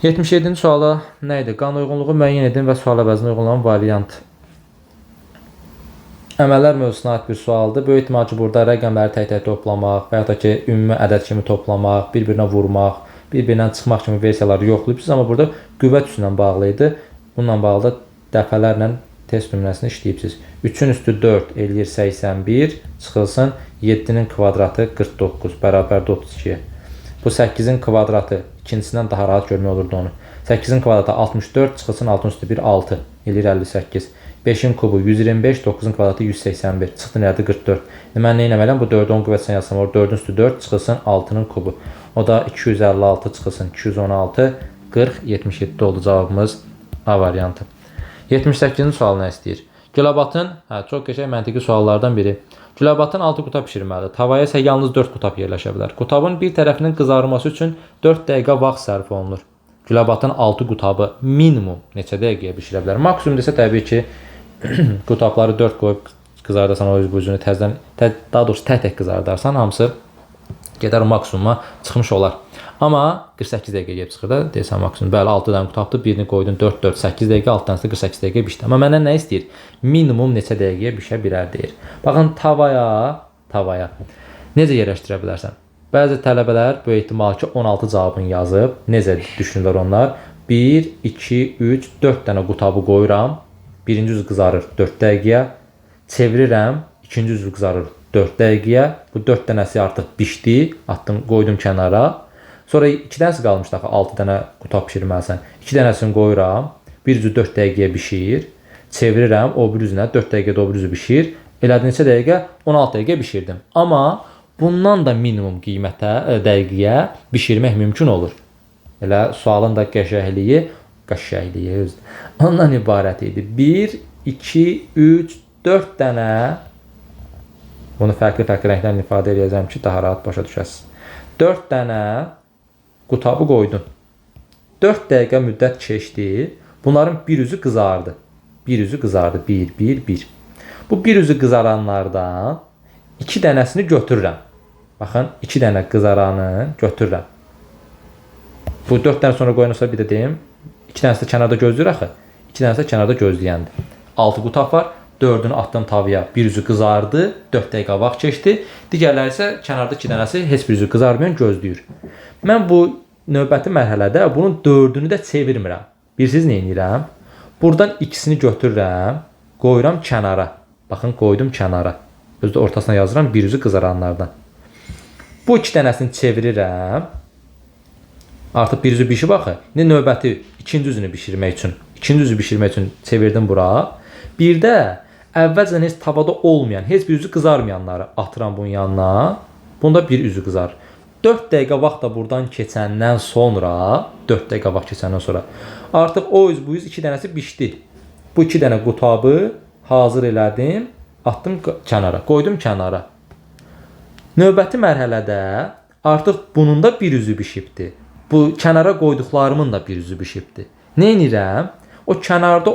A: 77-ci suala nə idi? Qanun uyğunluğu müəyyən edin və sual əvəzinə uyğunlanan variant. Əməllər mövzusuna aid bir sualdır. Böyük ehtimal ki, burada rəqəmləri tək-tək toplamaq və ya da ki, ümumi ədəd kimi toplamaq, bir-birinə vurmaq, bir-birindən çıxmaq kimi versiyaları yoxlayıbsınız. Amma burada qüvvət üstündən bağlı idi. Bununla bağlı da dəfələrlə test nümunəsini işləyibsiniz. 3-ün üstü 4 eləyir 81, çıxılsın 7-nin kvadratı 49, bərabərdə 32-yə. Bu 8-in kvadratı, ikincisindən daha rahat görmək olurdu onu. 8-in kvadratı 64, çıxılsın 6-ın üstü 1, 6, eləyir 58. 5-in kubu 125, 9-un kvadratı 181, çıxdı nədir 44. Mən nə etməliyəm? Bu 4-ü 10 qüvvətinə yazsam, orada 4-ün üstü 4, çıxılsın 6-nın kubu. O da 256, çıxılsın 216, 40, 77 oldu cavabımız A variantı. 78-ci sual nə istəyir? Güləbatın, çox qəşəng məntiqi suallardan biri. Güləbatın 6 qutab pişirməlidir. Tavaya isə yalnız 4 qutab yerləşə bilər. Qutabın bir tərəfinin qızarması üçün 4 dəqiqə vaxt sərf olunur. Güləbatın 6 qutabı minimum neçə dəqiqəyə bişirə bilər? Maksimum desə təbii ki, qutabları 4 qoyub qızardarsan, o bu üzünü təzədən, daha doğrusu tək-tək qızardarsan, hamısı gedər maksimuma çıxmış olar. Amma 48 dəqiqə gəlib çıxır da, deyəsən maksimum. Bəli, 6 dənə qutabdır, birini qoydun 4, 8 dəqiqə, 6 dənəsi 48 dəqiqə bişdi. Amma məndən nə istəyir? Minimum neçə dəqiqəyə bişə bilər deyir. Baxın, tavaya necə yerləşdirə bilərsən? Bəzi tələbələr böyük ehtimal ki, 16 cavabını yazıb. Necə düşünürlər onlar? 1, 2, 3, 4 dənə qutabı qoyuram. Birinci üzv qızarır 4 dəqiqəyə. Çevirirəm, ikinci üzv qızarır 4 dəqiqəyə. Bu 4 dənəsi artıq bişdi. Atdım, qoydum kənara. Sonra 2 dənəsi qalmışdı axı, 6 dənə qutab pişirməlisən. 2 dənəsini qoyuram. Bir üzvü 4 dəqiqəyə bişir. Çevirirəm, o bir üzünə 4 dəqiqədə o bir üzvü bişir. Elədi neçə dəqiqə? 16 dəqiqə bişirdim. Amma bundan da minimum qiymətə, dəqiqəyə bişirmək mümkün olur. Elə sualın da qəşəngliyi ondan ibarət idi. 1, 2, 3, 4 dənə, bunu fərqli rənglərlə ifadə edəcəm ki, daha rahat başa düşəsiniz. 4 dənə qutabı qoydum. 4 dəqiqə müddət keçdi. Bunların bir üzü qızardı. Bir üzü qızardı. 1. Bu bir üzü qızaranlardan 2 dənəsini götürürəm. Baxın, 2 dənə qızaranı götürürəm. Bu 4 dənə sonra qoyulursa bir də deyim. 2 dənəsi də kənarda gözləyir axı. 2 dənəsi də kənarda gözləyəndir. 6 qutab var. 4-ünü atdım tavaya. Bir üzü qızardı. 4 dəqiqə vaxt keçdi. Digərləri isə kənarda 2 dənəsi heç bir üzü qızarmayan gözləyir. Mən bu növbəti mərhələdə bunun 4-ünü də çevirmirəm. Bilirsiniz nə edirəm? Buradan ikisini götürürəm, qoyuram kənara. Baxın, qoydum kənara. Özdə ortasına yazıram bir üzü qızaranlardan. Bu 2 dənəsini çevirirəm. Artıq bir üzü bişib axı. İndi növbəti ikinci üzünü bişirmək üçün çevirdim bura. Bir də əvvəlcədən heç tavada olmayan, heç bir üzü qızarmayanları atıram bunun yanına. Bunda bir üzü qızar. 4 dəqiqə vaxt da buradan keçəndən sonra, 4 dəqiqə vaxt keçəndən sonra artıq o üz bu üz 2 dənəsi bişdi. Bu 2 dənə qutabı hazır elədim, atdım kənara, qoydum kənara. Növbəti mərhələdə artıq bunun da bir üzü bişibdi. Bu kənara qoyduqlarımın da bir üzü bişibdi. Nə edirəm? O kənarda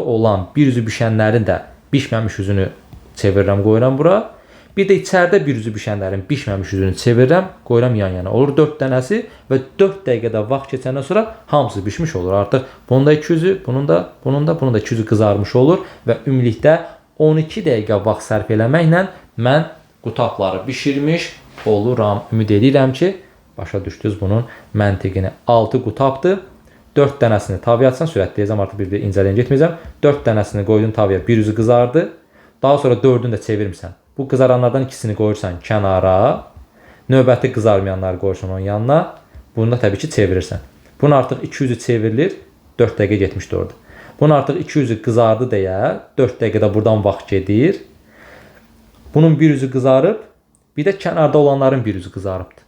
A: olan bir üzü bişənlərin də bişməmiş üzünü çevirirəm, qoyuram bura. Bir də içəridə bir üzü bişənlərin bişməmiş üzünü çevirirəm, qoyuram yan-yana. Olur 4 dənəsi və 4 dəqiqədə vaxt keçəndən sonra hamısı bişmiş olur. Artıq bunun da 2 üzü, bunun da 2 üzü qızarmış olur və ümumilikdə 12 dəqiqə vaxt sərf eləməklə mən qutabları bişirmiş oluram. Ümid edirəm ki, başa düşdünüz bunun məntiqini. 6 qutabdır. 4 dənəsini tavaya atsan, sürətləyəcəm, artıq bir də incəliyən getməyəcəm. 4 dənəsini qoydun tavaya, bir üzü qızardı. Daha sonra 4-ünü də çevirmirsən. Bu qızaranlardan ikisini qoyursan kənara. Növbəti qızarmayanları qoyursan onun yanına. Bunu da təbii ki çevirirsən. Bunun artıq 2 üzü çevrilir. 4 dəqiqə getmişdi orada. Bunun artıq 2 üzü qızardı deyə 4 dəqiqədə buradan vaxt gedir. Bunun bir üzü qızarıb, bir də kənarda olanların bir üzü qızarıbdır.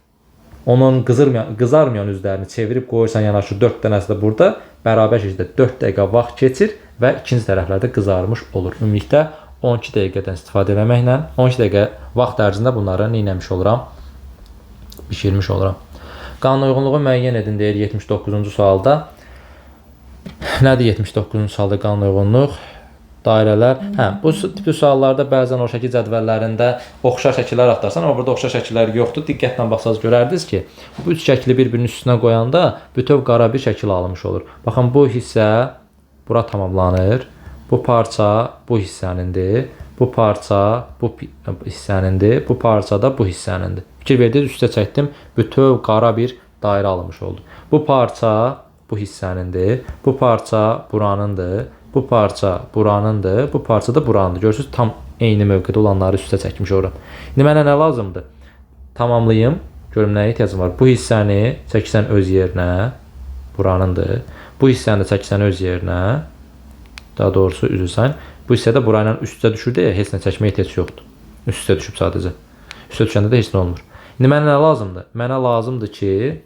A: Onun qızarmayan üzlərini çevirib qoyursan yanaşı 4 dənəsi də burada bərabər şəkildə 4 dəqiqə vaxt keçir və ikinci tərəflərdə qızarmış olur. Ümumilikdə 12 dəqiqədən istifadə etməklə 12 dəqiqə vaxt ərzində bunları neyləmiş oluram? Bişirmiş oluram. Qanun uyğunluğu müəyyən edin deyir 79-cu sualda. Nədir 79-cu sualda qanun uyğunluq? Dairələr. Bu tipli suallarda bəzən o şəkil cədvəllərində oxşar şəkillər axtarsan, amma burada oxşar şəkillər yoxdur. Diqqətlə baxsaz görərdiniz ki, bu üç şəkli bir-birinin üstünə qoyanda bütöv qara bir şəkil alınmış olur. Baxın, bu hissə bura tamamlanır. Bu parça bu hissənindir. Bu parça bu hissənindir. Bu parça da bu hissənindir. Fikir verdiniz, üstə çəkdim. Bütöv qara bir dairə alınmış oldu. Bu parça bu hissənindir. Bu parça buranındır. Bu parça buranındır, bu parça da buranındır. Görürsünüz, tam eyni mövqedə olanları üstə çəkmiş oluram. İndi mənə nə lazımdır? Tamamlayım, görüm nəyə ehtiyacım var. Bu hissəni çəksən öz yerinə, buranındır. Bu hissəni də çəksən öz yerinə, daha doğrusu üzülsən. Bu hissə də burayla üstə düşür deyə heç nə çəkməyə ehtiyac yoxdur. Üstə düşüb sadəcə. Üstə düşəndə də heç nə olmur. İndi mənə nə lazımdır? Mənə lazımdır ki,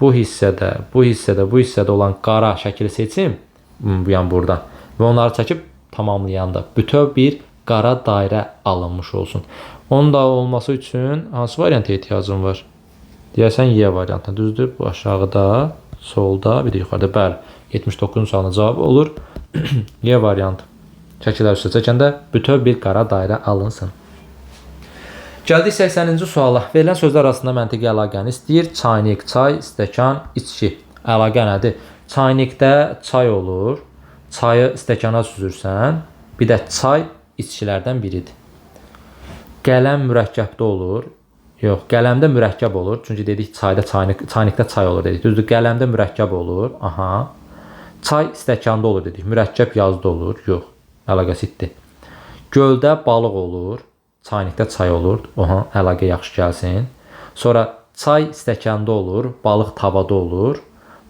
A: bu hissədə olan qara şəkili seçim, yəni buradan. Və onları çəkib tamamlayanda bütöv bir qara dairə alınmış olsun. Onun da olması üçün hansı varianta ehtiyacım var? Deyəsən Y variantı, düzdür? Bu aşağıda, solda, bir də yuxarıda. Bəli, 79-cu sualın cavabı olur. Y variantı. Şəkillər üstə çəkəndə bütöv bir qara dairə alınsın. Gəldik 80-ci suala. Verilən sözlər arasında məntiqi əlaqəni istəyir. Çaynik, çay, stəkan, içki. Əlaqə nədir? Çaynikdə çay olur. Çayı stəkana süzürsən, bir də çay içkilərdən biridir. Qələm mürəkkəbdə olur. Yox, qələmdə mürəkkəb olur. Çünki dedik çayda çaynikdə çay olur dedik. Düzdür, qələmdə mürəkkəb olur. Aha. Çay stəkanda olur dedik. Mürəkkəb yazda olur. Yox, əlaqəsi itdi. Göldə balıq olur. Çaynikdə çay olur. Aha, əlaqə yaxşı gəlsin. Sonra çay stəkanda olur, balıq tavada olur.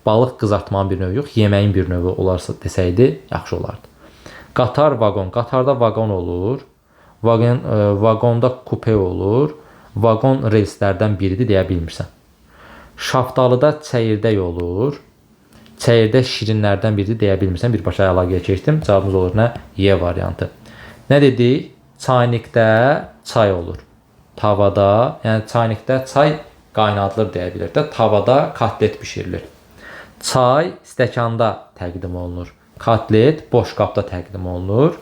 A: Balıq qızartmanın bir növü yox, yeməyin bir növü olarsa desəydi, yaxşı olardı. Qatar, vaqon. Qatarda vaqon olur. Vaqonda kupe olur. Vaqon relslərdən biridir deyə bilmirsən. Şaftalıda çəyirdək olur. Çəyirdə şirinlərdən biridir deyə bilmirsən. Birbaşa əlaqəyə keçdim. Cavabımız olur nə? Y variantı. Nə dedik? Çaynikdə çay olur. Tavada, yəni çaynikdə çay qaynadılır deyə bilir də. Tavada kotlet bişirilir. Çay stəkanda təqdim olunur. Kotlet boş qabda təqdim olunur.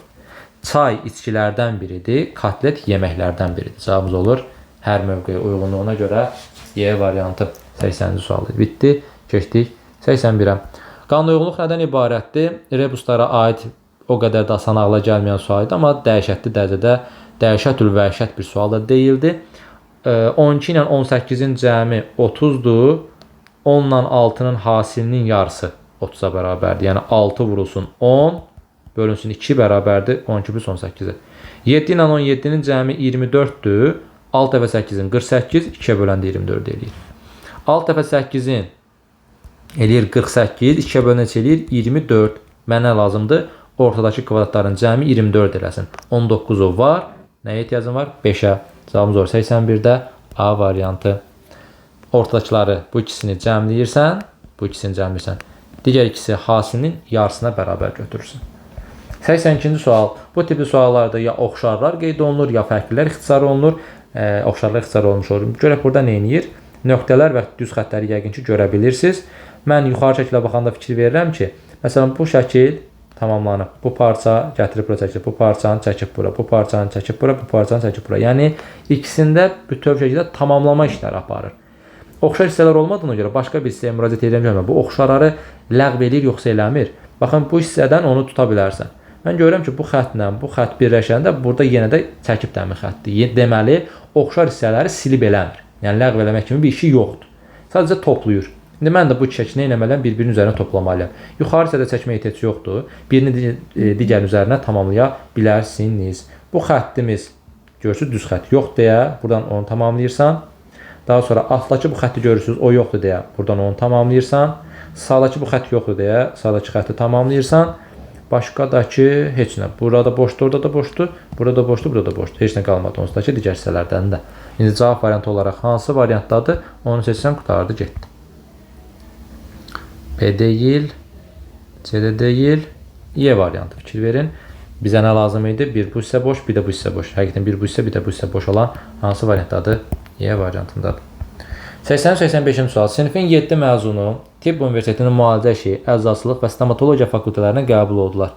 A: Çay içkilərdən biridir. Kotlet yeməklərdən biridir. Cavabımız olur hər mövqeyə uyğunluğuna görə Y variantı. 80-ci sualı bitdi. Keçdik 81-ə. Qanun uyğunluq nədən ibarətdir? Rebuslara aid o qədər də asan ağla gəlməyən sual idi, amma dəhşətli dərəcədə dəhşətül vəhşət bir sual da deyildi. 12 ilə 18-in cəmi 30-dur. 10 ilə 6-nın hasilinin yarısı 30-a bərabərdir. Yəni 6 vurulsun 10, bölünsün 2 bərabərdir 12 plus 18-ə. 7 ilə 17-nin cəmi 24-dür. 6 və 8-in 48, 2-yə böləndə 24 eləyir. 6 dəfə 8-in eləyir 48, 2-yə bölünən neçə eləyir? 24. Mənə lazımdır ortadakı kvadratların cəmi 24 eləsin. 19'u var. Nəyə ehtiyacım var? 5'ə. Cavabımız olur 81-də A variantı. Ortadakıları bu ikisini cəmləyirsən, bu ikisini cəmləyirsən. Digər ikisi hasilinin yarısına bərabər götürürsən. 82-ci sual. Bu tipli suallarda ya oxşarlar qeyd olunur, ya fərqlilər ixtisar olunur. Oxşarlar ixtisar olmuş olur. Görək burada nə edir? Nöqtələr və düz xəttləri yəqin ki, görə bilirsiniz. Mən yuxarı şəkilə baxanda fikir verirəm ki, məsələn, bu şəkil tamamlanıb. Bu parça gətirib bura çəkib, bu parçanı çəkib bura, bu parçanı çəkib bura, bu parçanı çəkib bura. Yəni, ikisində bütöv şəkildə tamamlama işləri aparır. Oxşar hissələr olmadığına görə başqa bir hissəyə müraciət edirəm görmə. Bu oxşarları ləğv edir, yoxsa eləmir. Baxın, bu hissədən onu tuta bilərsən. Mən görürəm ki, bu xəttlə bu xətt birləşəndə burada yenə də çəkib dəmir xəttdir. Deməli, oxşar hissələri silib eləmir. Yəni, ləğv eləmək kimi bir işi yoxdur. Sadəcə toplayır. İndi mən də bu iki şəkli nə etməliyəm? Bir-birinin üzərinə toplamalıyam. Yuxarı hissədə çəkmə ehtiyac yoxdur. Birini digər üzərinə tamamlaya bilərsiniz. Bu xəttimiz, görürsünüz, düz xətt yox deyə buradan onu tamamlayırsan. Daha sonra altdakı bu xətti görürsünüz, o yoxdur deyə buradan onu tamamlayırsan. Sağdakı bu xətt yoxdur deyə sağdakı xətti tamamlayırsan. Başqa da ki, heç nə. Burada boşdur, orada da boşdur, burada boşdur, burada boşdur. Heç nə qalmadı onsuz da ki, digər hissələrdən də. İndi cavab variantı olaraq hansı variantdadır? Onu seçsən, qutardı, getdi. B deyil, C də deyil, E variantı fikir verin. Bizə nə lazım idi? Bir bu hissə boş, bir də bu hissə boş. Həqiqətən bir bu hissə, bir də bu hissə boş olan hansı variantdadır? E variantındadır. 80-85-ci sual. Sinifin 7 məzunu Tibb Universitetinin müalicə işi, əczaçılıq və stomatologiya fakültələrinə qəbul oldular.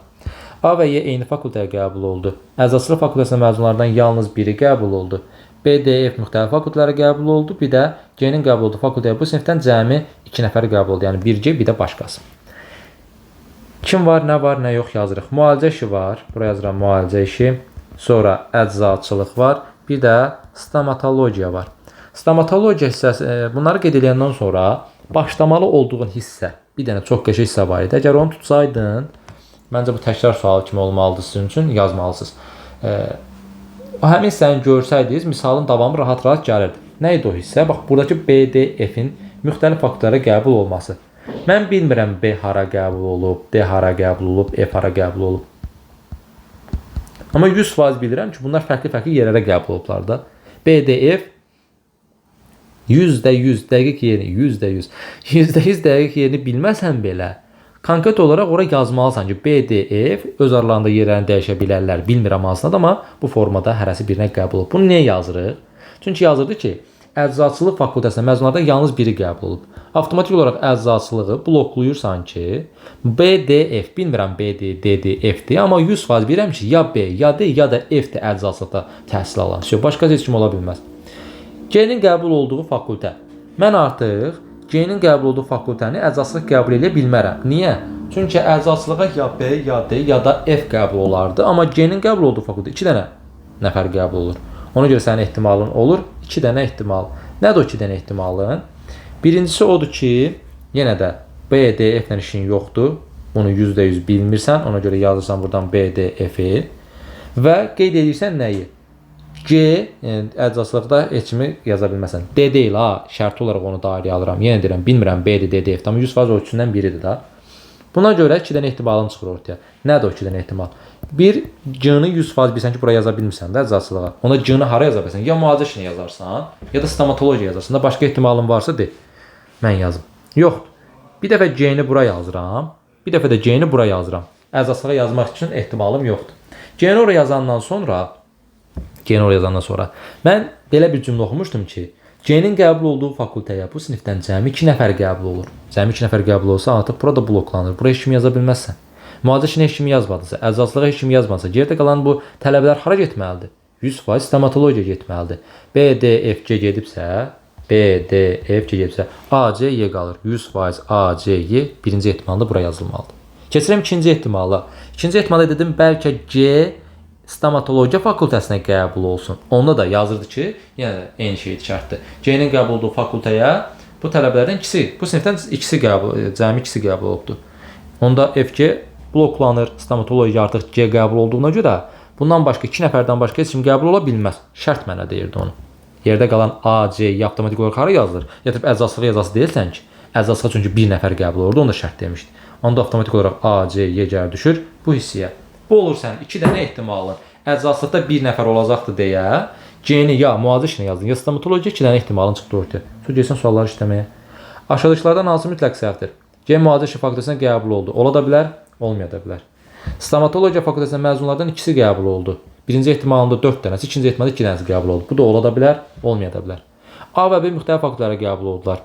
A: A və Y eyni fakültəyə qəbul oldu. Əczaçılıq fakültəsinin məzunlarından yalnız biri qəbul oldu. B, D, F müxtəlif fakültələrə qəbul oldu. Bir də C-nin qəbul olduğu fakültəyə bu sinifdən cəmi 2 nəfər qəbul oldu. Yəni bir C, bir də başqası. Kim var, nə yox yazırıq. Müalicə işi var. Buraya yazıram müalicə işi. Sonra əczaçılıq var. Bir də stomatologiya var. Stomatologiya hissəsi, bunları qeyd edəndən sonra başlamalı olduğun hissə, bir dənə çox qəşəng hissə var idi. Əgər onu tutsaydın, məncə bu təkrar sualı kimi olmalıdır sizin üçün, yazmalısınız. Həmin hissəni görsəydiniz, misalın davamı rahat-rahat gəlirdi. Nə idi o hissə? Bax, buradakı B, D, F-in müxtəlif fakültələrə qəbul olması. Mən bilmirəm B hara qəbul olub, D hara qəbul olub, F hara qəbul olub. Amma 100% bilirəm ki, bunlar fərqli-fərqli yerlərə qəbul olublar da. B, D, F %100 dəqiq yerini, %100 dəqiq yerini bilməsən belə, konkret olaraq ora yazmalısan ki, B, D, F öz aralarında yerlərini dəyişə bilərlər, bilmirəm hansınadır, amma bu formada hərəsi birinə qəbul olub. Bunu niyə yazırıq? Çünki yazırdı ki, əczaçılıq fakültəsində məzunlardan yalnız biri qəbul olub. Avtomatik olaraq əczaçılığı bloklayırsan ki, B, D, F, bilmirəm B, D, D, D, F-dir, amma 100% bilirəm ki, ya B, ya D, ya da F-dir əczaçılıqda təhsil alan. Başqa heç kim ola bilməz. C-nin qəbul olduğu fakültə. Mən artıq C-nin qəbul olduğu fakültəni əczaçılıq qəbul edə bilmərəm. Niyə? Çünki əczaçılığa ya B, ya D, ya da F qəbul olardı. Amma C-nin qəbul olduğu fakültə 2 dənə nəfər qəbul olur. Ona görə sənin ehtimalın olur 2 dənə ehtimal. Nədir o 2 dənə ehtimalın? Birincisi odur ki, yenə də B, D, F-lə işin yoxdur. Bunu %100 bilmirsən. Ona görə yazırsan buradan B, D, F-i. Və qeyd edirsən nəyi? C, əczaçılıqda heç kimi yaza bilməsən. D deyil, şərti olaraq onu dairəyə alıram. Yenə deyirəm, bilmirəm B-dir, D, F-dir, amma 100% o üçündən biridir da. Buna görə 2 dənə ehtimalın çıxır ortaya. Nədir o 2 dənə ehtimal? Bir, C-ni 100% bilsən ki, buraya yaza bilmirsən də əczaçılığa. Ona C-ni hara yaza bilsən? Ya müalicə işini yazarsan, ya da stomatologiya yazarsan da başqa ehtimalın varsa de. Mən yazım. Yoxdur. Bir dəfə C-ni bura yazıram, bir dəfə də C-ni bura yazıram. Əczaçılığa yazmaq üçün ehtimalım yoxdur. C-ni oraya yazandan sonra mən belə bir cümlə oxumuşdum ki, C-nin qəbul olduğu fakültəyə bu sinifdən cəmi 2 nəfər qəbul olur. Cəmi 2 nəfər qəbul olsa, artıq burada bloklanır. Buraya heç kimi yaza bilməzsən. Müalicə işini heç kimi yazmadınsa, əczaçılığa heç kimi yazmadınsa, geridə qalan bu tələbələr hara getməlidir? 100% stomatologiya getməlidir. B, D, F, C gedibsə, B, D, F, C gedibsə, A, C, Y qalır. 100% A, C, Y birinci ehtimalda bura yazılmalıdır. Keçirəm ikinci ehtimala. İkinci ehtimala dedim, bəlkə C stomatologiya fakültəsinə qəbul olsun. Onda da yazırdı ki, yəni eyni şeydir, şərtdir. C-nin qəbul olduğu fakültəyə bu tələbələrdən ikisi, bu sinifdən cəmi ikisi qəbul olubdur. Onda FG bloklanır, stomatologiya artıq C qəbul olduğuna görə bundan başqa 2 nəfərdən başqa heç kim qəbul ola bilməz. Şərt mənə deyirdi onu. Yerdə qalan A, C avtomatik olaraq hara yazılır? Gətirib əczaçlığa yazası deyilsən ki, əczaçlığa çünki bir nəfər qəbul olurdu, onu da şərt demişdi. Onda avtomatik olaraq A, C, Y gəlir düşür bu hissəyə. Bu olur sənin 2 dənə ehtimalın. Əczaçlıqda bir nəfər olacaqdı deyə C-ni ya müalicə işinə yazdın, ya stomatologiya 2 dənə ehtimalın çıxdı ortaya. Sonra gəlsən sualları işləməyə. Aşağıdakılardan hansı mütləq səhvdir? C müalicə işi fakültəsinə qəbul oldu. Ola da bilər, olmaya da bilər. Stomatologiya fakültəsinə məzunlardan ikisi qəbul oldu. Birinci ehtimalında 4 dənəsi, ikinci ehtimalda 2 dənəsi qəbul oldu. Bu da ola da bilər, olmaya da bilər. A və B müxtəlif fakültələrə qəbul oldular.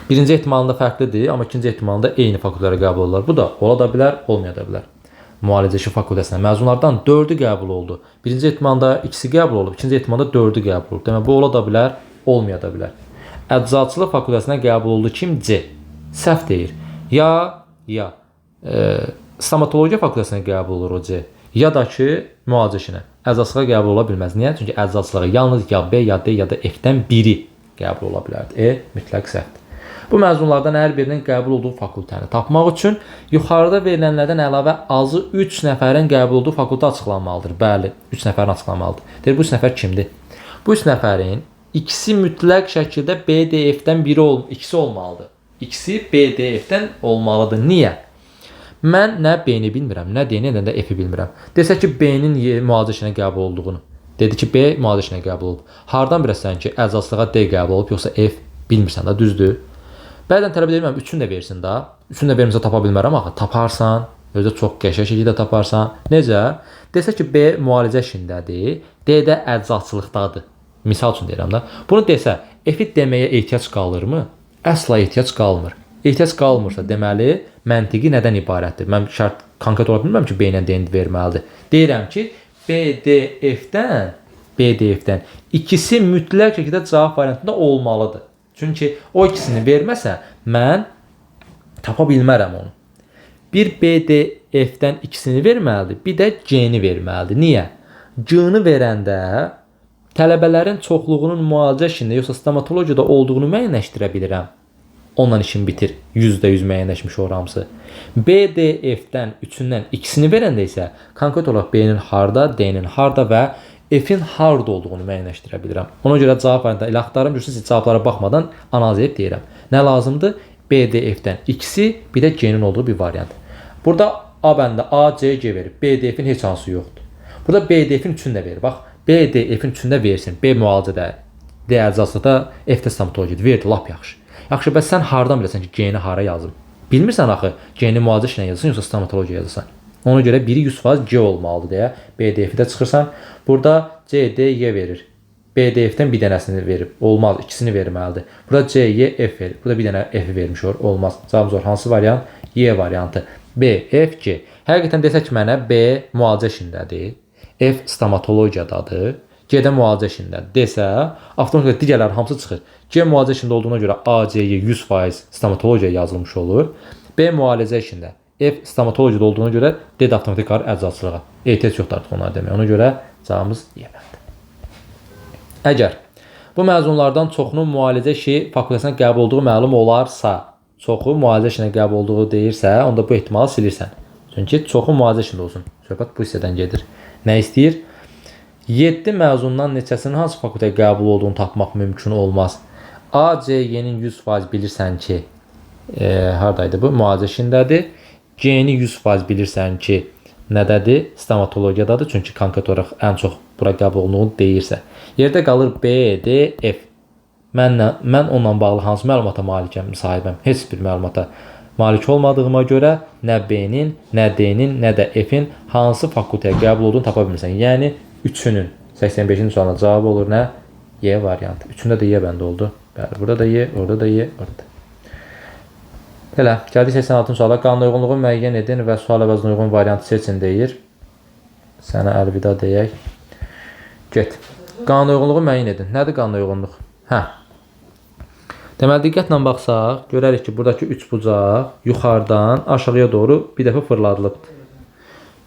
A: Birinci ehtimalında fərqlidir, amma ikinci ehtimalında eyni fakültələrə qəbul oldular. Bu da ola da bilər, olmaya da bilər. Müalicə işi fakültəsinə məzunlardan 4-ü qəbul oldu. Birinci ehtimalda ikisi qəbul olub, ikinci ehtimalda 4-ü qəbul olub. Demək, bu ola da bilər, olmaya da bilər. Əczaçılıq fakültəsinə qəbul oldu kim? C. Səhv deyir. Ya stomatologiya fakültəsinə qəbul olur o C. Ya da ki, müalicə işinə. Əczaçılığa qəbul ola bilməz. Niyə? Çünki əczaçılığa yalnız ya B, ya D, ya da F-dən biri qəbul ola bilərdi. E mütləq səhvdir. Bu məzunlardan hər birinin qəbul olduğu fakültəni tapmaq üçün yuxarıda verilənlərdən əlavə azı 3 nəfərin qəbul olduğu fakültə açıqlanmalıdır. Bəli, 3 nəfərin açıqlanmalıdır. Deyir, bu 3 nəfər kimdir? Bu 3 nəfərin ikisi mütləq şəkildə BDF-dən biri ikisi olmalıdır. İkisi BDF-dən olmalıdır. Niyə? Mən nə B-ni bilmirəm, nə D-ni, nə də F-i bilmirəm. Desə ki, B-nin müalicə işinə qəbul olduğunu. Dedi ki, B müalicə işinə qəbul olub. Hardan bilirsən ki, əczaçlığa D qəbul olub, yoxsa F? Bilmirsən də, düzdür. Bəzən tələb edirəm, üçünü də versin də. Üçünü də vermirsə tapa bilmərəm, axı taparsan. Özü çox qəşəng şəkildə taparsan. Necə? Desə ki, B müalicə işindədir, D də əczaçılıqdadır. Misal üçün deyirəm də. Bunu desə, F-i deməyə ehtiyac qalırmı? Əsla ehtiyac qalmır. Ehtiyac qalmırsa, deməli, məntiqi nədən ibarətdir? Mən şərt konkret ola bilmirəm ki, B ilə D-ni verməlidir. Deyirəm ki, BDF-dən ikisi mütləq şəkildə cavab variantında olmalıdır. Çünki o ikisini verməsə, mən tapa bilmərəm onu. Bir BDF-dən ikisini verməlidir, bir də C-ni verməlidir. Niyə? C-ni verəndə tələbələrin çoxluğunun müalicə işində yoxsa stomatologiyada olduğunu müəyyənləşdirə bilirəm. Onunla işin bitir. %100 müəyyənləşmiş oramsı. BDF-dən üçündən ikisini verəndə isə konkret olaraq B-nin harda, D-nin harda və F-in harda olduğunu müəyyənləşdirə bilirəm. Ona görə cavab variantı ilə axtarım. Görürsünüz, cavablara baxmadan analiz edib deyirəm. Nə lazımdır? BDF-dən ikisi, bir də C-nin olduğu bir variant. Burada A bəndə A, C, G verib. BDF-in heç hansı yoxdur. Burada BDF-in üçünü də verir. Bax, BDF-in üçünü də versin. B müalicədə, D əczaçlıqda, F-də stomatologiyada verdi. Lap yaxşı. Yaxşı, bəs sən hardan bilirsən ki, G-ni hara yazım? Bilmirsən axı, G-ni müalicə işinə yazırsan, yoxsa stomatologiya yazırsan. Ona görə biri 100% C olmalıdır deyə BDF-də çıxırsan. Burada C, D, Y verir. BDF-dən bir dənəsini verib. Olmaz, ikisini verməlidir. Burada C, Y, F verir. Burada bir dənə F vermiş olur. Olmaz. Cavabımız var. Hansı variant? Y variantı. B, F, G. Həqiqətən desək mənə B müalicə işindədir. F stomatologiyadadır. G-də müalicə işindədir desə, avtomatik digərləri hamısı çıxır. G müalicə işində olduğuna görə A, C, Y 100% stomatologiya yazılmış olur. B müalicə işində, F stomatologiyada olduğuna görə D də avtomatik qalar əczaçılığa. Ehtiyac yoxdur artıq onlara demək. Ona görə cavabımız Y-dir. Əgər bu məzunlardan çoxunun müalicə işi fakültəsinə qəbul olduğu məlum olarsa, çoxu müalicə işinə qəbul olduğu deyirsə, onda bu ehtimalı silirsən. Çünki çoxu müalicə işində olsun. Söhbət bu hissədən gedir. Nə istəyir? 7 məzundan neçəsinin hansı fakültəyə qəbul olduğunu tapmaq mümkün olmaz. A, C, Y-nin 100% bilirsən ki, haradaydı bu? Müalicə işindədir. G-ni 100% bilirsən ki, nədədir? Stomatologiyadadır. Çünki konkret olaraq ən çox bura qəbul olunduğunu deyirsə. Yerdə qalır B, D, F. Mən onunla bağlı hansı məlumata malikəm, sahibəm? Heç bir məlumata malik olmadığıma görə nə B-nin, nə D-nin, nə də F-in hansı fakültəyə qəbul olduğunu tapa bilmirsən. Yəni, üçünün 85-ci sualına cavab olur nə? Y variantı. Üçündə də Y bəndə oldu. Bəli, burada da Y, orada da Y, orada. Belə, gəldik 86-cı suala. Qanuna uyğunluğu müəyyən edin və sual əvəzinə uyğun variantı seçin deyir. Sənə əlvida deyək. Get. Qanuna uyğunluğu müəyyən edin. Nədir qanuna uyğunluq? Hə. Deməli, diqqətlə baxsaq, görərik ki, buradakı 3 bucaq yuxarıdan aşağıya doğru bir dəfə fırladılıbdır.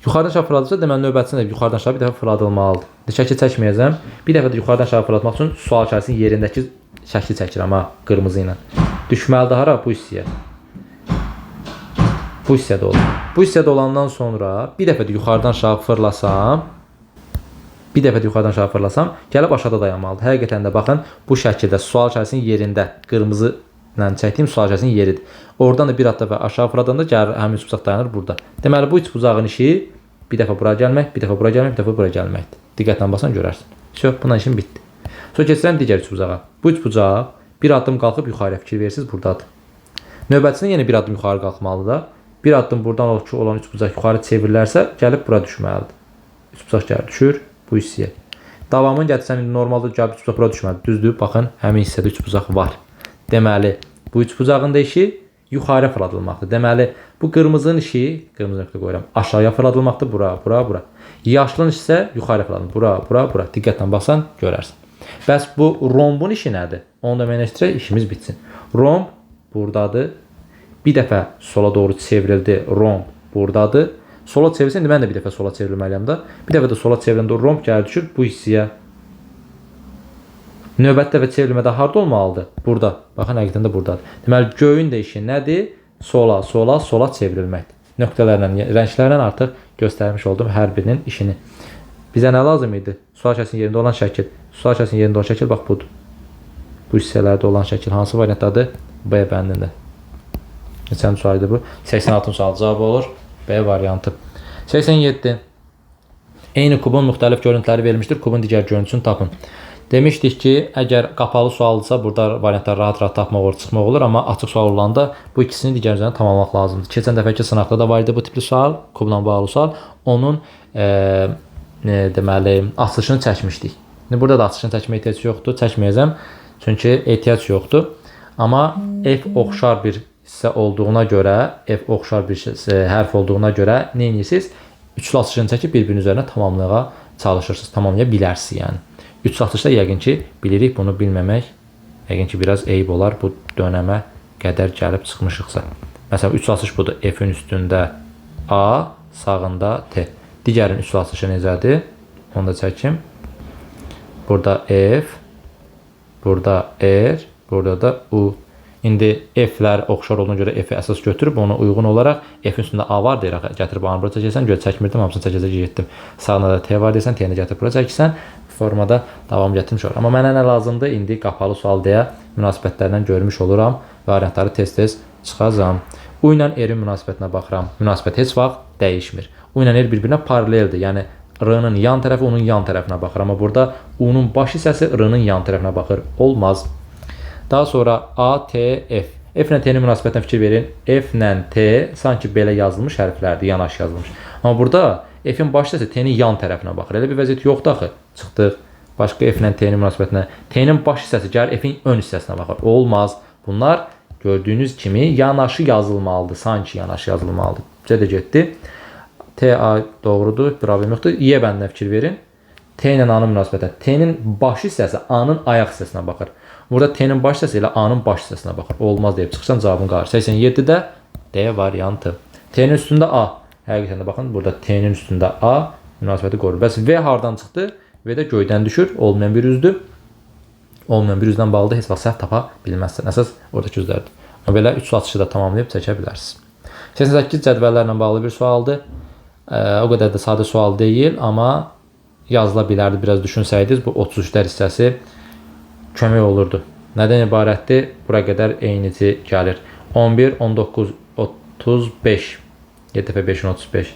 A: Yuxarıdan aşağı fırladılsa, deməli, növbətçisində yuxarıdan aşağı bir dəfə fırladılmalıdır. Şəkil çəkməyəcəm. Bir dəfə də yuxarıdan aşağı fırlatmaq üçün sual kağızının yerindəki şəkli çəkirəm, ha, qırmızı ilə. Düşməlidir hara? Bu hissəyə. Bu hissədə olur. Bu hissədə olandan sonra bir dəfə də yuxarıdan aşağı fırlasam, bir dəfə də yuxarıdan aşağı fırlasam, gəlib aşağıda dayanmalıdır. Həqiqətən də baxın, bu şəkildə sual işarəsinin yerində, qırmızı ilə çəkdiyim sual işarəsinin yeridir. Oradan da bir dəfə aşağı fırladanda gəlir, həmin üçbucaq dayanır burada. Deməli, bu üçbucağın işi bir dəfə bura gəlmək, bir dəfə bura gəlmək, bir dəfə bura gəlməkdir. Diqqətlə baxsan görərsən. Bundan işim bitdi. Sonra keçirəm digər üçbucağa. Bu üçbucaq bir addım qalxıb yuxarıya fikir verirsiniz, buradadır. Növbətçisində yenə bir addım yuxarı qalxmalıdır. Bir addım buradan olan üçbucaq yuxarı çevrilərsə, gəlib bura düşməlidir. Üçbucaq gəlir, düşür bu hissəyə. Davamını gətirsən, normalda gəlib üçbucaq bura düşməlidir. Düzdür, baxın, həmin hissədə üçbucaq var. Deməli, bu üçbucağın da işi yuxarıya fırladılmaqdır. Deməli, bu qırmızının işi, qırmızı nöqtə qoyuram, aşağıya fırladılmaqdır, bura, bura, bura. Yaşlının işi isə yuxarıya fırladılır, bura, bura, bura. Diqqətlə baxsan, görərsən. Bəs bu rombun işi nədir? Onu da müəyyənləşdirək, işimiz bitsin. Romb buradadır. Bir dəfə sola doğru çevrildi, romb buradadır. Sola çevirsən, mən də bir dəfə sola çevrilməliyəm da. Bir dəfə də sola çevriləndə romb gəlir düşür bu hissəyə. Növbəti dəfə çevrilmədə harda olmalıdır? Burada. Baxın, həqiqətən də buradadır. Deməli, göyün də işi nədir? Sola, sola, sola çevrilməkdir. Nöqtələrlə, rənglərlə artıq göstərmiş oldum hər birinin işini. Bizə nə lazım idi? Sual işarəsinin yerində olan şəkil. Sual işarəsinin yerində olan şəkil bax budur. Bu hissələrdə olan şəkil hansı variantdadır? B bəndində. Neçənci sual idi bu? 86-cı sual cavab olur. B variantı. 87. Eyni kubun müxtəlif görüntüləri verilmişdir. Kubun digər görüntüsünü tapın. Demişdik ki, əgər qapalı sualdırsa, burada variantlar rahat-rahat tapmaq olur, çıxmaq olur. Amma açıq sual olanda bu ikisini digər üzərinə tamamlamaq lazımdır. Keçən dəfəki sınaqda da var idi bu tipli sual, kubla bağlı sual. Onun deməli, açılışını çəkmişdik. Burada da açılışını çəkməyə ehtiyac yoxdur. Çəkməyəcəm. Çünki ehtiyac yoxdur. Amma F oxşar bir hissə olduğuna görə, F oxşar bir hərf olduğuna görə nə edirsiniz? Üçlü açılışını çəkib bir-birinin üzərinə tamamlığa çalışırsınız. Tamamlaya bilərsiniz yəni. Üçlü açılışda yəqin ki, bilirik, bunu bilməmək yəqin ki, biraz eyib olar bu dönəmə qədər gəlib çıxmışıqsa. Məsələn, üçlü açılış budur. F-in üstündə A, sağında T. Digərin üçlü açılışı necədir? Onu da çəkim. Burada F, burada R, burada da U. İndi F-lər oxşar olduğuna görə F-i əsas götürüb ona uyğun olaraq F-in üstündə A var deyirək, gətirib A-nı bura çəkirsən, görə çəkmirdim, hamısını çəkəcək getdim. Sağına da T var deyirsən, T-ni gətirib bura çəkirsən, formada davam gətirmiş olur. Amma mənə nə lazımdır? İndi qapalı sual deyə münasibətlərdən görmüş oluram, variantları tez-tez çıxacam. U ilə R-in münasibətinə baxıram. Münasibət heç vaxt dəyişmir. U ilə R bir-birinə paraleldir. Yəni R-nın yan tərəfi onun yan tərəfinə baxır. Amma burada U-nun baş hissəsi R-nın yan tərəfinə baxır. Olmaz. Daha sonra A, T, F. F ilə T-nin münasibətinə fikir verin. F ilə T sanki belə yazılmış hərflərdir, yanaş yazılmış. Amma burada F-in baş hissəsi T-nin yan tərəfinə baxır. Elə bir vəziyyət yoxdur axı. Çıxdıq. Başqa F ilə T-nin münasibətinə. T-nin baş hissəsi gəlir F-in ön hissəsinə baxır. Olmaz. Bunlar gördüyünüz kimi yanaşı yazılmalıdır. Sanki yanaşı yazılmalıdır. Bizə də getdi. T, A doğrudur. Problem yoxdur. Y bəndinə fikir verin. T ilə A-nın münasibətinə. T-nin baş hissəsi A-nın ayaq hissəsinə baxır. Burada T-nin baş hissəsi ilə A-nın baş hissəsinə baxır. Olmaz deyib çıxsan cavabın qalır. 87-də D variantı. T-nin üstündə A. Həqiqətən də baxın, burada T-nin üstündə A münasibəti qorur. Bəs V hardan çıxdı? V də göydən düşür. Olmayan bir üzdür. Olmayan bir üzdən bağlı heç vaxt səhv tapa bilməzsən. Əsas oradakı üzlərdir. Belə 3 atışı da tamamlayıb çəkə bilərsiniz. 88 cədvəllərlə bağlı bir sualdır. O qədər də sadə sual deyil, amma yazıla bilərdi. Biraz düşünsəydiniz, bu 33-lər hissəsi kömək olurdu. Nədən ibarətdir? Bura qədər eynici gəlir. 11, 19, 35. 7 dəfə 5-in 35.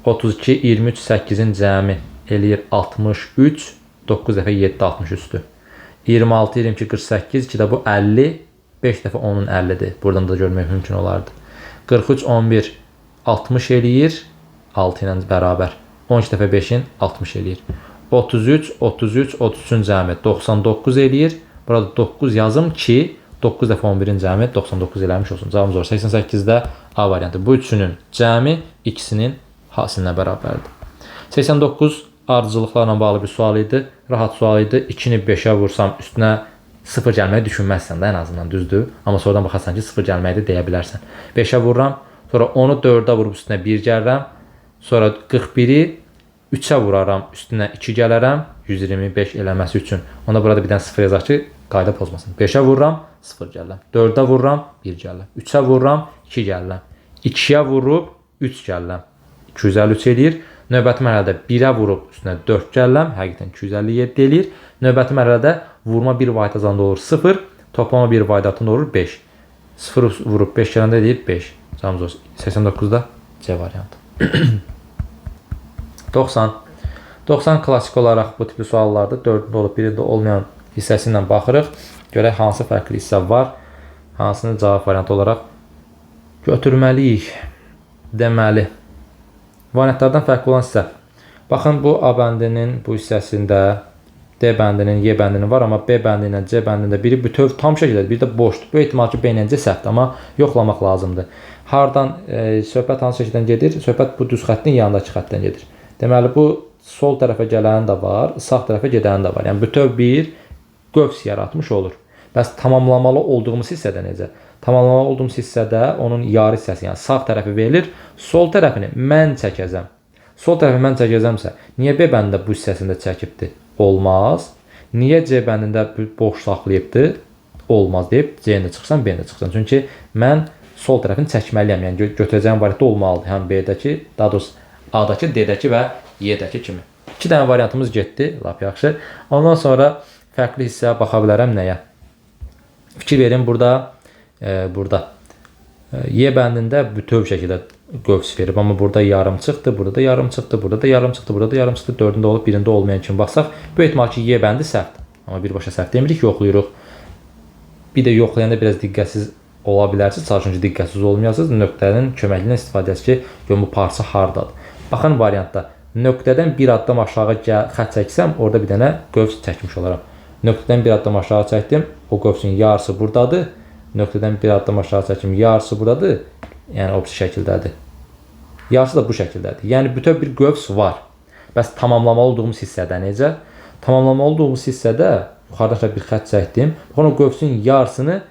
A: 32, 23, 8-in cəmi eləyir 63. 9 dəfə 7, 63-dür. 26, 22, 48. 2 də bu 50. 5 dəfə 10-un 50-dir. Buradan da görmək mümkün olardı. 43, 11, 60 eləyir. 6 ilə bərabər. 12 dəfə 5-in 60 eləyir. 33, 33, 33-ün cəmi 99 eləyir. Burada 9 yazım ki, 9 dəfə 11-in cəmi 99 eləmiş olsun. Cavabımız olur. 88-də A variantı. Bu üçünün cəmi ikisinin hasilinə bərabərdir. 89 ardıcılıqlarla bağlı bir sual idi. Rahat sual idi. 2-ni 5-ə vursam üstünə 0 gəlməyi düşünməzsən də ən azından, düzdür. Amma sonradan baxarsan ki, 0 gəlməyi də deyə bilərsən. 5-ə vururam. Sonra onu 4-ə vurub üstünə 1 gəlirəm. Sonra 41-i 3-ə vuraram, üstünə 2 gələrəm, 125 eləməsi üçün. Onda burada bir dənə 0 yazaq ki, qayda pozmasın. 5-ə vururam, 0 gəlirəm. 4-ə vururam, 1 gəlirəm. 3-ə vururam, 2 gəlirəm. 2-yə vurub, 3 gəlirəm. 253 eləyir. Növbəti mərhələdə 1-ə vurub üstünə 4 gəlirəm. Həqiqətən 257 eləyir. Növbəti mərhələdə vurma 1 vahid azanda olur 0. Toplama 1 vahid olur 5. 0 vurub 5 gələndə eləyir 5. Cavabımız olsun. 89-da C variantı. 90. 90 klassik olaraq bu tipli suallarda 4-də olub 1-də olmayan hissəsi ilə baxırıq. Görək hansı fərqli hissə var. Hansını cavab variantı olaraq götürməliyik. Deməli, variantlardan fərqli olan hissə. Baxın, bu A bəndinin bu hissəsində D bəndinin, Y bəndinin var, amma B bəndi ilə C bəndində biri bütöv tam şəkildə, biri də boşdur. Bu ehtimal ki, B ilə C səhvdir, amma yoxlamaq lazımdır. Hardan söhbət hansı şəkildən gedir? Söhbət bu düz xəttin yanındakı xətdən gedir. Deməli, bu sol tərəfə gələni də var, sağ tərəfə gedəni də var. Yəni, bütöv bir qövs yaratmış olur. Bəs tamamlamalı olduğumuz hissədə necə? Tamamlamalı olduğumuz hissədə onun yarı hissəsi, yəni sağ tərəfi verilir, sol tərəfini mən çəkəcəm. Sol tərəfi mən çəkəcəmsə, niyə B bəndində bu hissəsində çəkibdir? Olmaz. Niyə C bəndində boş saxlayıbdır? Olmaz deyib C-də çıxsan, B-də çıxsan. Çünki mən sol tərəfini çəkməliyəm. Yəni götürəcəyim variantda olmalıdır. Həm B-dəki, daha doğrusu A-dakı, D-dəki və Y-dəki kimi. 2 dənə variantımız getdi. Lap yaxşı. Ondan sonra fərqli hissəyə baxa bilərəm nəyə? Fikir verin burada. Y bəndində bütöv şəkildə qövs verib, amma burada yarım çıxdı, burada da yarım çıxdı, burada da yarım çıxdı, burada da yarım çıxdı, 4-də olub 1-də olmayan kimi baxsaq, bu ehtimal ki, Y bəndi səhvdir. Amma birbaşa səhv demirik, yoxlayırıq. Bir də yoxlayanda biraz diqqətsiz ola bilərsiniz, çalışın ki, diqqətsiz olmayasınız. Nöqtənin köməkliyindən istifadə edəsiniz ki, görün bu parça hardadır. Baxın variantda, nöqtədən bir addım aşağı xət çəksəm, orada bir dənə qövs çəkmiş olaram. Nöqtədən bir addım aşağı çəkdim, o qövsün yarısı buradadır. Nöqtədən bir addım aşağı çəkim, yarısı buradadır. Yəni, o şəkildədir. Yarısı da bu şəkildədir. Yəni, bütöv bir qövs var. Bəs tamamlamalı olduğumuz hissədə necə? Tamamlamalı olduğumuz hissədə yuxarıda bir xət çəkdim. Baxın, o qövsün yarısını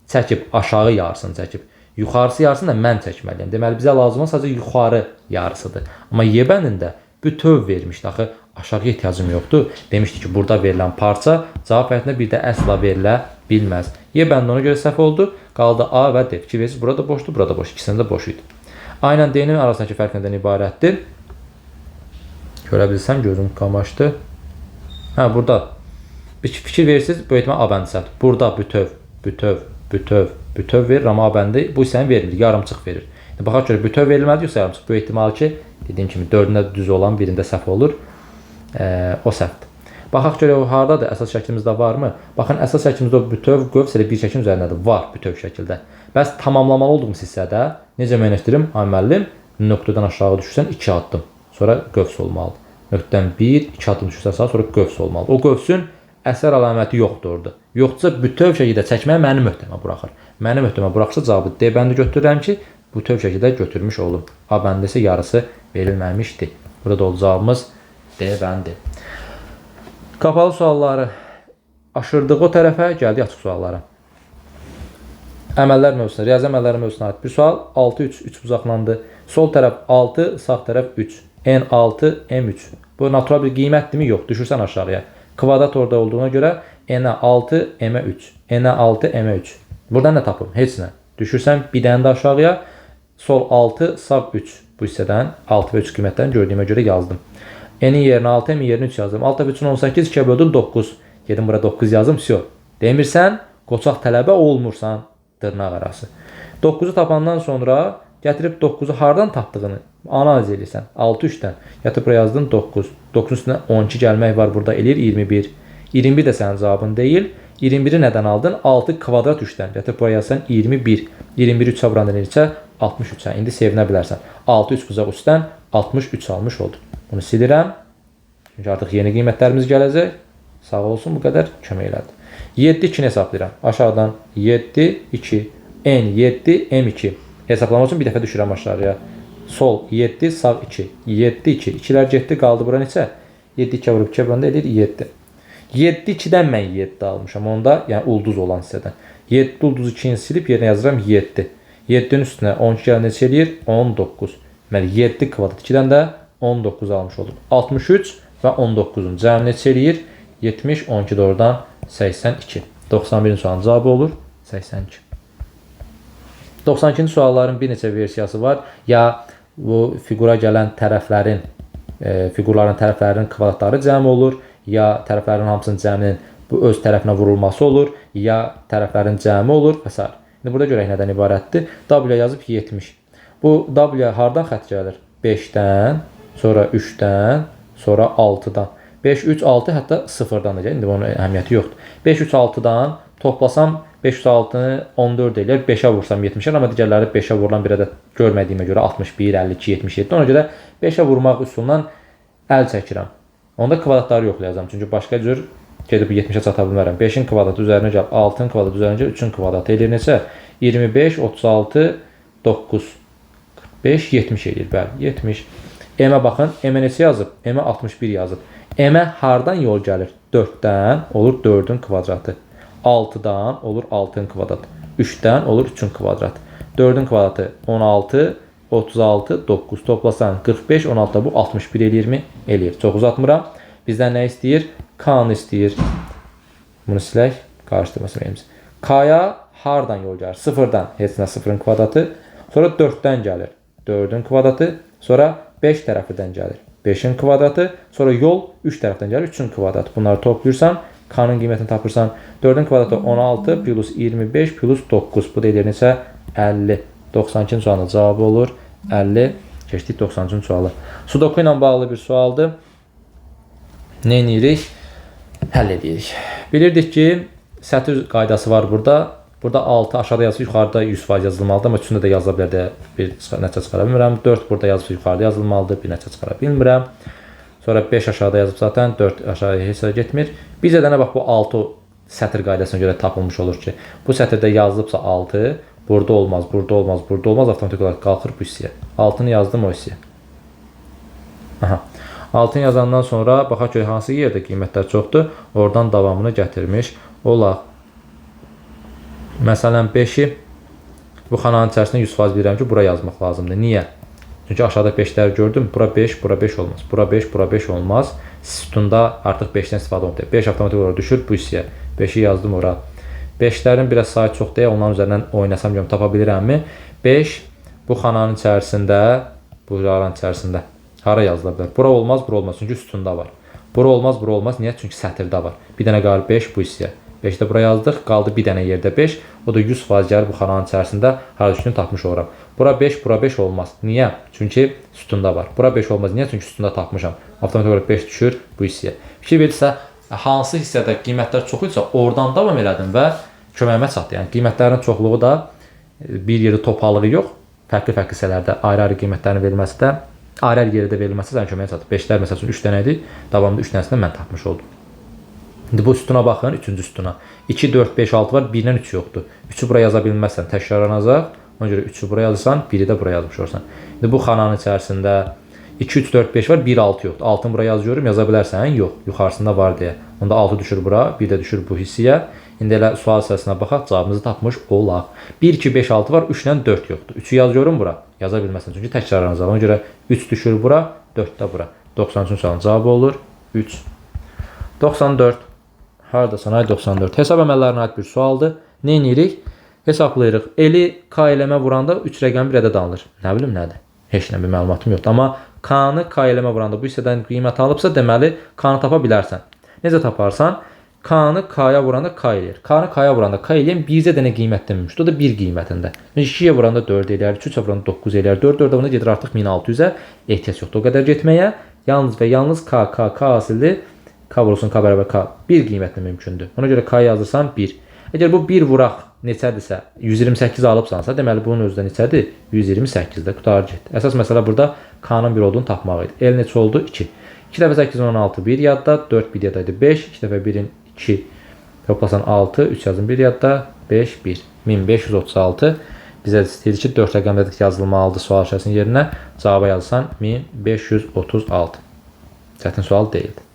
A: çəkib, aşağı yarısını çəkib. Yuxarısı yarısını da mən çəkməliyəm. Deməli, bizə lazım olan sadəcə yuxarı yarısıdır. Amma Y bəndində bütöv vermişdi. Axı, aşağıya ehtiyacım yoxdur. Demişdi ki, burada verilən parça cavab həyatında bir də əsla verilə bilməz. Y bəndi ona görə səhv oldu. Qaldı A və D. Fikir verirsiniz, burada boşdur, burada boş. İkisində də boş idi. A ilə D-nin arasındakı fərq nədən ibarətdir? Görə bilsəm, gözüm qamaşdı. Hə, burada. Fikir verirsiniz, bu ehtimal A bəndi səhvdir. Burada bütöv verir, amma A bəndi bu hissəni vermir, yarımçıq verir. Baxaq görə bütöv verilməlidir, yoxsa yarımçıq. Bu ehtimal ki, dediyim kimi, 4-də düz olan, birində səhv olur. O səhvdir. Baxaq görə o haradadır? Əsas şəklimizdə varmı? Baxın, əsas şəklimizdə o bütöv qövs elə bir şəklin üzərindədir. Var bütöv şəkildə. Bəs tamamlamalı olduğumuz hissədə necə müəyyənləşdirim? Ay müəllim, nöqtədən aşağı düşürsən 2 addım. Sonra qövs olmalıdır. Nöqtədən 1-2 addım düşürsən sağa, sonra qövs olmalıdır. O qövsün əsər əlaməti yoxdur orada. Yoxdursa bütöv şəkildə çəkməyə mənim öhdəmə buraxır. Mənim öhdəmə buraxsa cavabı D bəndi götürürəm ki, bütöv şəkildə götürmüş olum. A bəndi isə yarısı verilməmişdir. Burada da cavabımız D bəndi. Qapalı sualları aşırdıq o tərəfə, gəldik açıq suallara. Əməllər mövzusuna, riyazi əməlləri mövzusuna aid bir sual. 6-3, 3 bucaqlandı. Sol tərəf 6, sağ tərəf 3. N6, M3. Bu natural bir qiymətdirmi? Yox. Düşürsən aşağıya. Kvadrat orada olduğuna görə N6, M3. N6, M3. Burada nə tapım? Heç nə. Düşürsən bir dənə də aşağıya. Sol 6, sağ 3. Bu hissədən 6 və 3 qiymətlərini gördüyümə görə yazdım. N'in yerinə 6, M-in yerinə 3 yazdım. 6 və 3-ün 18, 2-yə böldüm 9. Gedim bura 9 yazdım, всё. Demirsən, qoçaq tələbə olmursan, dırnaq arası. 9-u tapandan sonra gətirib 9-u hardan tapdığını analiz edirsən. 6-3-dən. Gətirib bura yazdın 9. 9-un üstünə 12 gəlmək var, burada eləyir 21. 21 də sənin cavabın deyil. 21-i nədən aldın? 6 kvadrat 3-dən. Gətirib bura yazsan 21. 21-i 3-ə vuran eləyirsə 63-ə. İndi sevinə bilərsən. 6 3 bucaq üstdən 63 almış oldum. Bunu silirəm. Çünki artıq yeni qiymətlərimiz gələcək. Sağ olsun, bu qədər kömək elədi. 7 2-ni hesablayıram. Aşağıdan 7 2 N7 M2. Hesaplamaq üçün bir dəfə düşürəm aşağıya. Sol 7 sağ 2. 7 2. 2-lər getdi, qaldı bura neçə? 7 2-ə vurub 2-ə vuranda edir 7. 7 2-dən mən 7 almışam. Onda yəni ulduz olan hissədən. 7 ulduz 2-ni silib yerinə yazıram 7. 7-nin üstünə 12 gələ neçə eləyir? 19. Deməli 7 kvadrat 2-dən də 19 almış oldum. 63 və 19-un cəmi neçə eləyir? 70, 12 doğrudan 82. 91-ci sualın cavabı olur 82. 92-ci sualların bir neçə versiyası var. Ya bu fiqura gələn tərəflərin fiqurların tərəflərinin kvadratları cəmi olur, ya tərəflərin hamısının cəminin bu öz tərəfinə vurulması olur, ya tərəflərin cəmi olur və s. İndi burada görək nədən ibarətdir. W yazıb 70. Bu W hardan xətt gəlir? 5-dən, sonra 3-dən, sonra 6-dan. 5, 3, 6 hətta 0-dan da gəlir. İndi bunun əhəmiyyəti yoxdur. 5, 3, 6-dan toplasam 5, 3, 6-nı 14 eləyər. 5-ə vursam 70-ər. Amma digərləri 5-ə vurulan bir ədəd görmədiyimə görə 61, 52, 77. Ona görə 5-ə vurmaq üsulundan əl çəkirəm. Onda kvadratları yoxlayacağam. Çünki başqa cür gedib 70-ə çata bilmərəm. 5-in kvadratı üzərinə gəl, 6-ın kvadratı üzərinə gəl, 3-ün kvadratı eləyir neçə? 25, 36, 9, 45, 70 eləyir. Bəli, 70. M-ə baxın. M-ə neçə yazıb? M-ə 61 yazıb. M-ə hardan yol gəlir? 4-dən olur 4-ün kvadratı. 6-dan olur 6-ın kvadratı. 3-dən olur 3-ün kvadratı. 4-ün kvadratı 16, 36, 9. Toplasan 45, 16 bu 61 eləyirmi? Eləyir. Çox uzatmıram. Bizdən nə istəyir? K-nı istəyir. Bunu silək. Qarışdırmasın elimiz. K-ya hardan yol gəlir? 0-dan. Heç nə 0-ın kvadratı. Sonra 4-dən gəlir. 4-ün kvadratı. Sonra 5 tərəfindən gəlir. 5-in kvadratı. Sonra yol 3 tərəfdən gəlir. 3-ün kvadratı. Bunları toplayırsan. K-nın qiymətini tapırsan. 4-ün kvadratı 16 plus 25 plus 9. Bu da edir neçə? 50. 92-ci sualın cavabı olur. 50. Keçdik 90-cı sualı. Sudoku ilə bağlı bir sualdır. Nə edirik? Həll edirik. Bilirdik ki, sətr qaydası var burada. Burada 6 aşağıda yazılır, yuxarıda 100% yazılmalıdır. Amma üçündə də yazıla bilər deyə bir nəticə çıxara bilmirəm. 4 burada yazılır, yuxarıda yazılmalıdır. Bir nəticə çıxara bilmirəm. Sonra 5 aşağıda yazıb zaten, 4 aşağıya heç yerə getmir. Bizə də nə bax bu 6 sətr qaydasına görə tapılmış olur ki, bu sətirdə yazılıbsa 6, burada olmaz, burada olmaz, burada olmaz, avtomatik olaraq qalxır bu hissəyə. 6-nı yazdım o hissəyə. Aha. 6-nı yazandan sonra baxaq görək hansı yerdə qiymətlər çoxdur. Oradan davamını gətirmiş olaq. Məsələn 5-i bu xananın içərisində 100% bilirəm ki, bura yazmaq lazımdır. Niyə? Çünki aşağıda 5'ləri gördüm. Bura 5, bura 5 olmaz. Bura 5, bura 5 olmaz. Sütunda artıq 5-dən istifadə olunur. 5 avtomatik olaraq düşür bu hissəyə. 5'i yazdım ora. 5'lərin biraz sayı çox deyə onların üzərindən oynasam görüm tapa bilirəmmi? 5 bu xananın içərisində, bu xananın içərisində hara yazıla bilər? Bura olmaz, bura olmaz. Çünki sütunda var. Bura olmaz, bura olmaz. Niyə? Çünki sətirdə var. Bir dənə qalır 5 bu hissəyə. 5 də bura yazdıq. Qaldı bir dənə yerdə 5. O da 100% gəlir bu xananın içərisində hara düşdüyünü tapmış oluram. Bura 5, bura 5 olmaz. Niyə? Çünki sütunda var. Bura 5 olmaz. Niyə? Çünki sütunda tapmışam. Avtomatik olaraq 5 düşür bu hissəyə. Fikir verirsə, hansı hissədə qiymətlər çox idisə, oradan davam elədim və köməyimə çatdı. Yəni qiymətlərin çoxluğu da bir yeri topalığı yox, fərqli-fərqli hissələrdə ayrı-ayrı qiymətlərin verilməsi də ayrı-ayrı yerdə verilməsi də köməyə çatdı. 5'lər məsəl üçün 3 dənə idi. Davamında 3 dənəsini mən tapmış oldum. İndi bu sütuna baxın, 3-cü sütuna. 2, 4, 5, 6 var, 1-dən 3 yoxdur. 3'ü bura yaza bilməzsən, təkrarlanacaq. Ona görə 3'ü bura yazırsan, 1'i də bura yazmış olursan. İndi bu xananın içərisində 2, 3, 4, 5 var, 1, 6 yoxdur. 6'ını bura yazıyorum, yaza bilərsən? Yox, yuxarısında var deyə. Onda 6 düşür bura, 1 də düşür bu hissəyə. İndi elə sual sırasına baxaq, cavabımızı tapmış olaq. 1, 2, 5, 6 var, 3 ilə 4 yoxdur. 3'ü yazıyorum bura, yaza bilməzsən. Çünki təkrarlanacaq. Ona görə 3 düşür bura, 4 də bura. 93 sualın cavabı olur 3. 94. Hardasan? Ay 94. Hesab əməllərinə aid bir sualdır. Nə edirik? Hesablayırıq. Eli K eləmə vuranda 3 rəqəmi bir ədəd alınır. Nə bilim nədir? Heç nə bir məlumatım yoxdur. Amma K-nı K eləmə vuranda bu hissədən qiymət alıbsa, deməli K-nı tapa bilərsən. Necə taparsan? K-nı K-ya vuranda K eləyir. K-nı K-ya vuranda K eləyən bircə dənə qiymətdən müşdür. O da 1 qiymətində. 2-yə vuranda 4 eləyər, 3-ə vuranda 9 eləyər, 4-4 də ona gedir artıq 1600-ə. Ehtiyac yoxdur o qədər getməyə. Yalnız və yalnız K hasildir. K vurulsun K bərabər K. 1 qiymətlə mümkündür. Ona görə K yazırsan 1. Əgər bu 1 vuraq neçədirsə, 128 alıbsansa, deməli bunun özü də neçədir? 128-də qutarı getdi. Əsas məsələ burada K-nın 1 olduğunu tapmaq idi. El neçə oldu? 2. 2 dəfə 8, 16, 1 yadda, 4 1 yadda idi 5. 2 dəfə 1-in 2 toplasan 6, 3 yazın 1 yadda, 5, 1. 1536. Bizə istəyir ki, 4 rəqəmdə yazılmalıdır sual şərəsinin yerinə. Cavaba yazsan 1536. Çətin sual deyildi.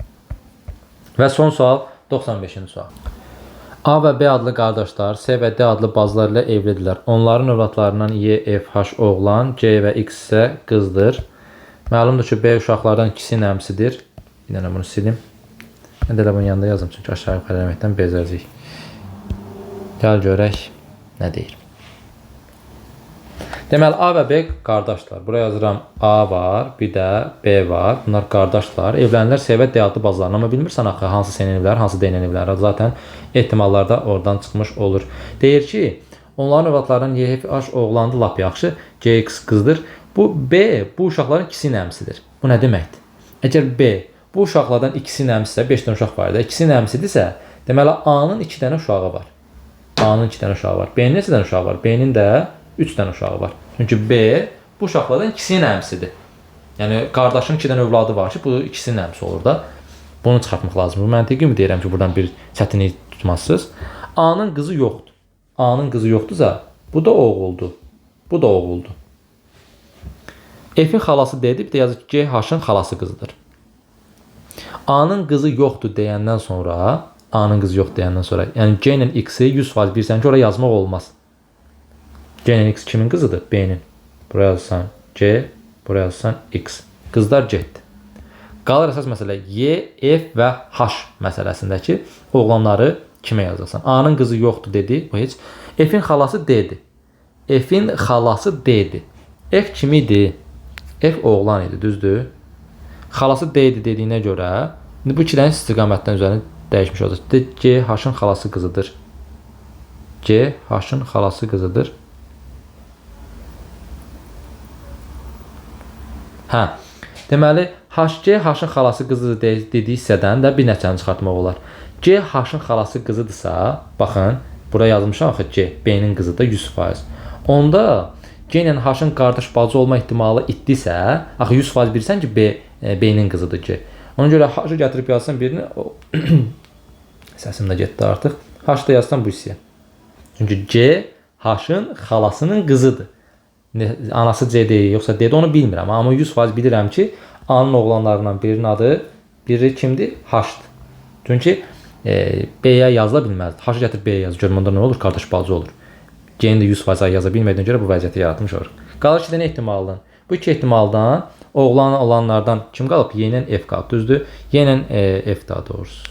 A: Və son sual 95-ci sual. A və B adlı qardaşlar C və D adlı bacılar ilə evlidirlər. Onların övladlarından Y, F, H oğlan, C və X isə qızdır. Məlumdur ki, B uşaqlardan ikisinin əmsidir. Bir dənə bunu silim. Mən də bunun yanında yazım, çünki aşağı yuxarı eləməkdən bezəcəyik. Gəl görək nə deyir. Deməli A və B qardaşlar. Buraya yazıram A var, bir də B var. Bunlar qardaşlar. Evlənirlər C və D adlı bazlarına. Amma bilmirsən axı hansı C-nin evləri, hansı D-nin evləri. Zaten ehtimallarda oradan çıxmış olur. Deyir ki, onların övladlarından Y, F, H oğlandı lap yaxşı, C, X qızdır. Bu B bu uşaqların ikisinin əmsidir. Bu nə deməkdir? Əgər B bu uşaqlardan ikisinin əmsidirsə, 5 dənə uşaq var da, ikisinin əmsidirsə, deməli A-nın 2 dənə uşağı var. A-nın 2 dənə uşağı var. B-nin neçə dənə uşağı var? B-nin də 3 dənə uşağı var. Çünki B bu uşaqlardan ikisinin əmsidir. Yəni qardaşın 2 dənə övladı var ki, bu ikisinin əmsi olur da. Bunu çıxartmaq lazımdır. Bu məntiqi mi deyirəm ki, buradan bir çətinlik tutmazsınız? A-nın qızı yoxdur. A-nın qızı yoxdursa, bu da oğuldur. Bu da oğuldur. F-in xalası D-dir, bir də yazır ki, C H-ın xalası qızıdır. A-nın qızı yoxdur deyəndən sonra, A-nın qızı yoxdur deyəndən sonra, yəni C ilə X-i 100% bilirsən ki, oraya yazmaq olmaz. C ilə X kimin qızıdır? B-nin. Buraya yazsan C, buraya yazsan X. Qızlar getdi. Qalır əsas məsələ Y, F və H məsələsindəki oğlanları kimə yazacaqsan? A-nın qızı yoxdur dedi, bu heç. F-in xalası D-dir. F-in xalası D-dir. F kim idi? F oğlan idi, düzdür? Xalası D idi dediyinə görə, bu iki dənə istiqamətdən üzərini dəyişmiş olacaq. C H-ın xalası qızıdır. C H-ın xalası qızıdır. Hə. Deməli, C H-ın xalası qızıdır dediyi hissədən də bir nəticəni çıxartmaq olar. C H-ın xalası qızıdırsa, baxın, buraya yazmışam axı C, B-nin qızıdır 100%. Onda C ilə H-ın qardaş bacı olma ehtimalı itdisə, axı 100% bilirsən ki, B-nin qızıdır C. Ona görə H-ı gətirib yazsan birini, səsim də getdi artıq. H-ı da yazsan bu hissəyə. Çünki C H-ın xalasının qızıdır. Anası C deyil, yoxsa D-də onu bilmirəm. Amma 100% bilirəm ki, A-nın oğlanlarından birinin adı, biri kimdir? H-dır. Çünki B-yə yazıla bilməzdir. H-ı gətirib B-yə yazır. Görüm onda nə olur? Qardaş bacı olur. C-ni də 100% yaza bilmədiyinə görə bu vəziyyəti yaratmış olur. Qalır 2 dənə ehtimaldan. Bu 2 ehtimaldan oğlan olanlardan kim qalıb? Y ilə F qalıb, düzdür? Y ilə F daha doğrusu.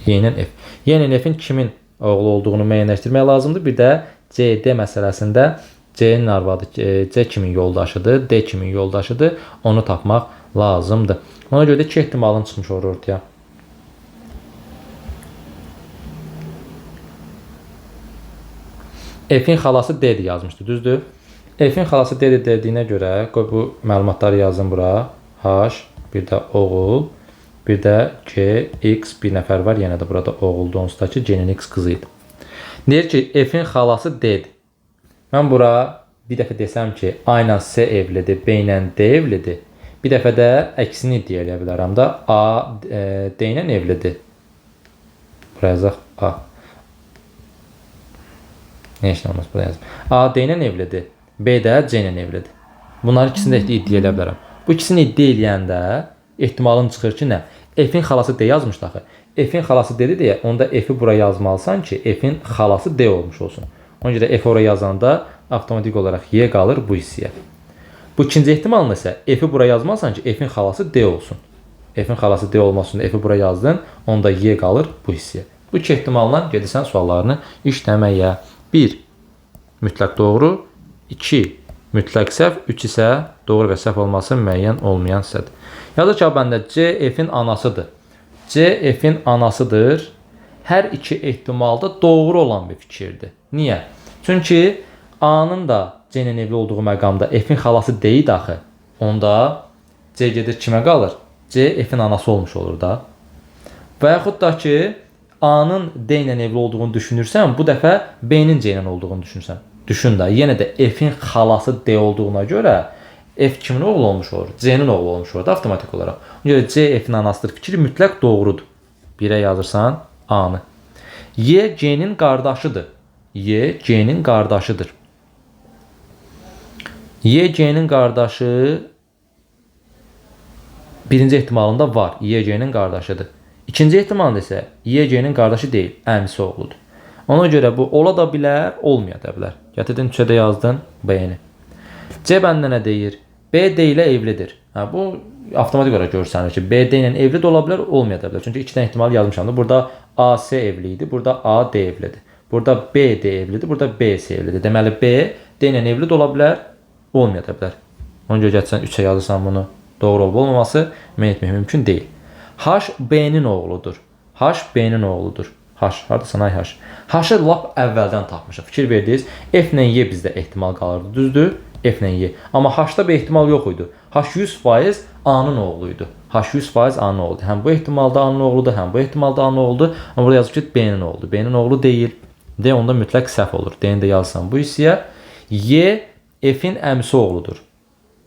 A: Y ilə F. Y ilə F-in kimin oğlu olduğunu müəyyənləşdirmək lazımdır. Bir də C-D məsələsində C-nin arvadı, C kimin yoldaşıdır, D kimin yoldaşıdır, onu tapmaq lazımdır. Ona görə də 2 ehtimalın çıxmış olur ortaya. F-in xalası D-dir yazmışdı, düzdür? F-in xalası D-dir dediyinə görə, qoy bu məlumatları yazın bura. H, bir də oğul, bir də C, X, bir nəfər var, yenə də burada oğuldu, onsuz da ki, C-nin X qızı idi. Deyir ki, F-in xalası D-dir. Mən bura bir dəfə desəm ki, A ilə C evlidir, B ilə D evlidir. Bir dəfə də əksini iddia edə bilərəm də, A D ilə evlidir. Buraya yazaq A. Nə işlə olmaz, buraya yazaq. A D ilə evlidir, B də C ilə evlidir. Bunları ikisini də iddia edə bilərəm. Bu ikisini iddia eləyəndə ehtimalın çıxır ki, nə? F-in xalası D yazmışdı axı. F-in xalası D-dir deyə, onda F-i buraya yazmalısan ki, F-in xalası D olmuş olsun. Ona görə F oraya yazanda avtomatik olaraq Y qalır bu hissəyə. Bu ikinci ehtimalında isə F-i buraya yazmalısan ki, F-in xalası D olsun. F-in xalası D olmasın, F-i buraya yazdın, onda Y qalır bu hissəyə. Bu iki ehtimalla gedirsən suallarını işləməyə. 1. Mütləq doğru, 2. Mütləq səhv, 3 isə doğru və səhv olması müəyyən olmayan hissədir. Yazır ki, bəndə C F-in anasıdır. C F-in anasıdır. Hər iki ehtimalda doğru olan bir fikirdir. Niyə? Çünki A-nın da C ilə evli olduğu məqamda F-in xalası deyil axı. Onda C gedir kimə qalır? C F-in anası olmuş olur da. Və yaxud da ki, A-nın D ilə evli olduğunu düşünürsən, bu dəfə B-nin C ilə olduğunu düşünürsən. Düşün də, yenə də F-in xalası D olduğuna görə F kimin oğlu olmuş olur? C-nin oğlu olmuş olur da avtomatik olaraq. Ona görə C F-in anasıdır fikri mütləq doğrudur. 1-ə yazırsan A-nı. Y C-nin qardaşıdır. Y C-nin qardaşıdır. Y C-nin qardaşı birinci ehtimalında var. Y C-nin qardaşıdır. İkinci ehtimalında isə Y C-nin qardaşı deyil, əmisi oğludur. Ona görə bu ola da bilər, olmaya da bilər. Gətirdin 3-də yazdın B-ni. C bəndə nə deyir? B D ilə evlidir. Bu avtomatik olaraq görsənir ki, B D ilə evli də ola bilər, olmaya da bilər. Çünki 2 dənə ehtimal yazmışam da. Burada A C evli idi, burada A D evlidir. Burada B D evlidir, burada B S evlidir. Deməli B D ilə evli də ola bilər, olmaya da bilər. Ona görə gəlsən 3-ə yazırsan bunu. Doğru olub olmaması müəyyən etmək mümkün deyil. H B-nin oğludur. H B-nin oğludur. H, haradasan ay H. H-ı lap əvvəldən tapmışıq. Fikir verdiniz. F ilə Y bizdə ehtimal qalırdı, düzdür? F ilə Y. Amma H-da bir ehtimal yox idi. H 100% A-nın oğluydu. H 100% A-nın oğludur. Həm bu ehtimalda A-nın oğludur, həm bu ehtimalda A-nın oğludur. Amma burada yazır ki, B-nin oğludur. B-nin oğlu deyil. D onda mütləq səhv olur. D-ni də yazsan bu hissəyə. Y F-in əmsi oğludur.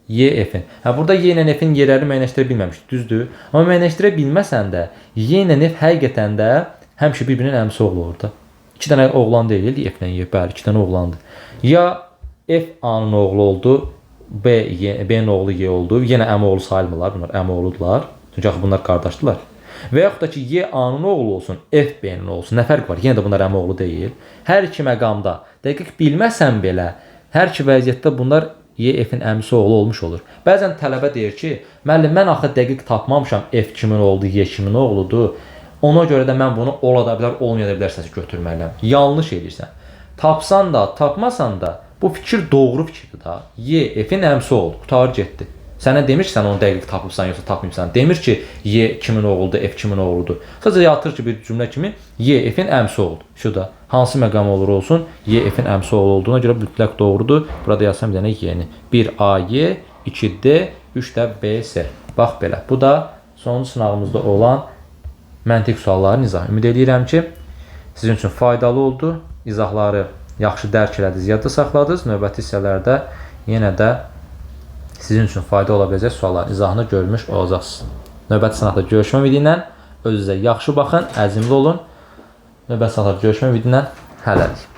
A: Y F-in. Burada Y ilə F-in yerlərini müəyyənləşdirə bilməmişdik, düzdür? Amma müəyyənləşdirə bilməsən də Y ilə F həqiqətən də həmişə bir-birinin əmsi oğlu olur da. 2 dənə oğlan deyil, F ilə Y, bəli, 2 dənə oğlandır. Ya F A-nın oğlu oldu, B-nin oğlu Y oldu. Yenə əmi oğlu sayılmırlar, bunlar əmi oğludular. Çünki bunlar qardaşdılar. Və yaxud da ki, Y A-nın oğlu olsun, F B-nin olsun. Nə fərq var? Yenə də bunlar əmi oğlu deyil. Hər iki məqamda dəqiq bilməsən belə, hər iki vəziyyətdə bunlar Y F-in əmisi oğlu olmuş olur. Bəzən tələbə deyir ki, müəllim, mən axı dəqiq tapmamışam F kimin oğlu, Y kimin oğludur. Ona görə də mən bunu ola da bilər, olmaya da bilər səsi götürməliyəm. Yanlış edirsən. Tapsan da, tapmasan da bu fikir doğru fikirdir da. Y F-in əmsi oldu, qutarı getdi. Sənə demir ki, sən onu dəqiq tapıbsan yoxsa tapmayıbsan. Demir ki, Y kimin oğludur, F kimin oğludur. Sadəcə yatır ki, bir cümlə kimi Y F-in əmsi oldu. Şu da hansı məqam olur olsun, Y F-in əmsi oğlu olduğuna görə mütləq doğrudur. Burada yazsam bir dənə Y-ni. 1A-Y, 2D, 3də B-S. Bax belə. Bu da sonuncu sınavımızda olan məntiq sualların izahı. Ümid edirəm ki, sizin üçün faydalı oldu. İzahları yaxşı dərk elədiniz, yadda saxladınız. Növbəti hissələrdə yenə də sizin üçün fayda ola biləcək sualların izahını görmüş olacaqsınız. Növbəti sınavda görüşmə ümidi ilə özünüzə yaxşı baxın, əzmli olun. Növbəti sınavda görüşmə ümidi ilə hələlik.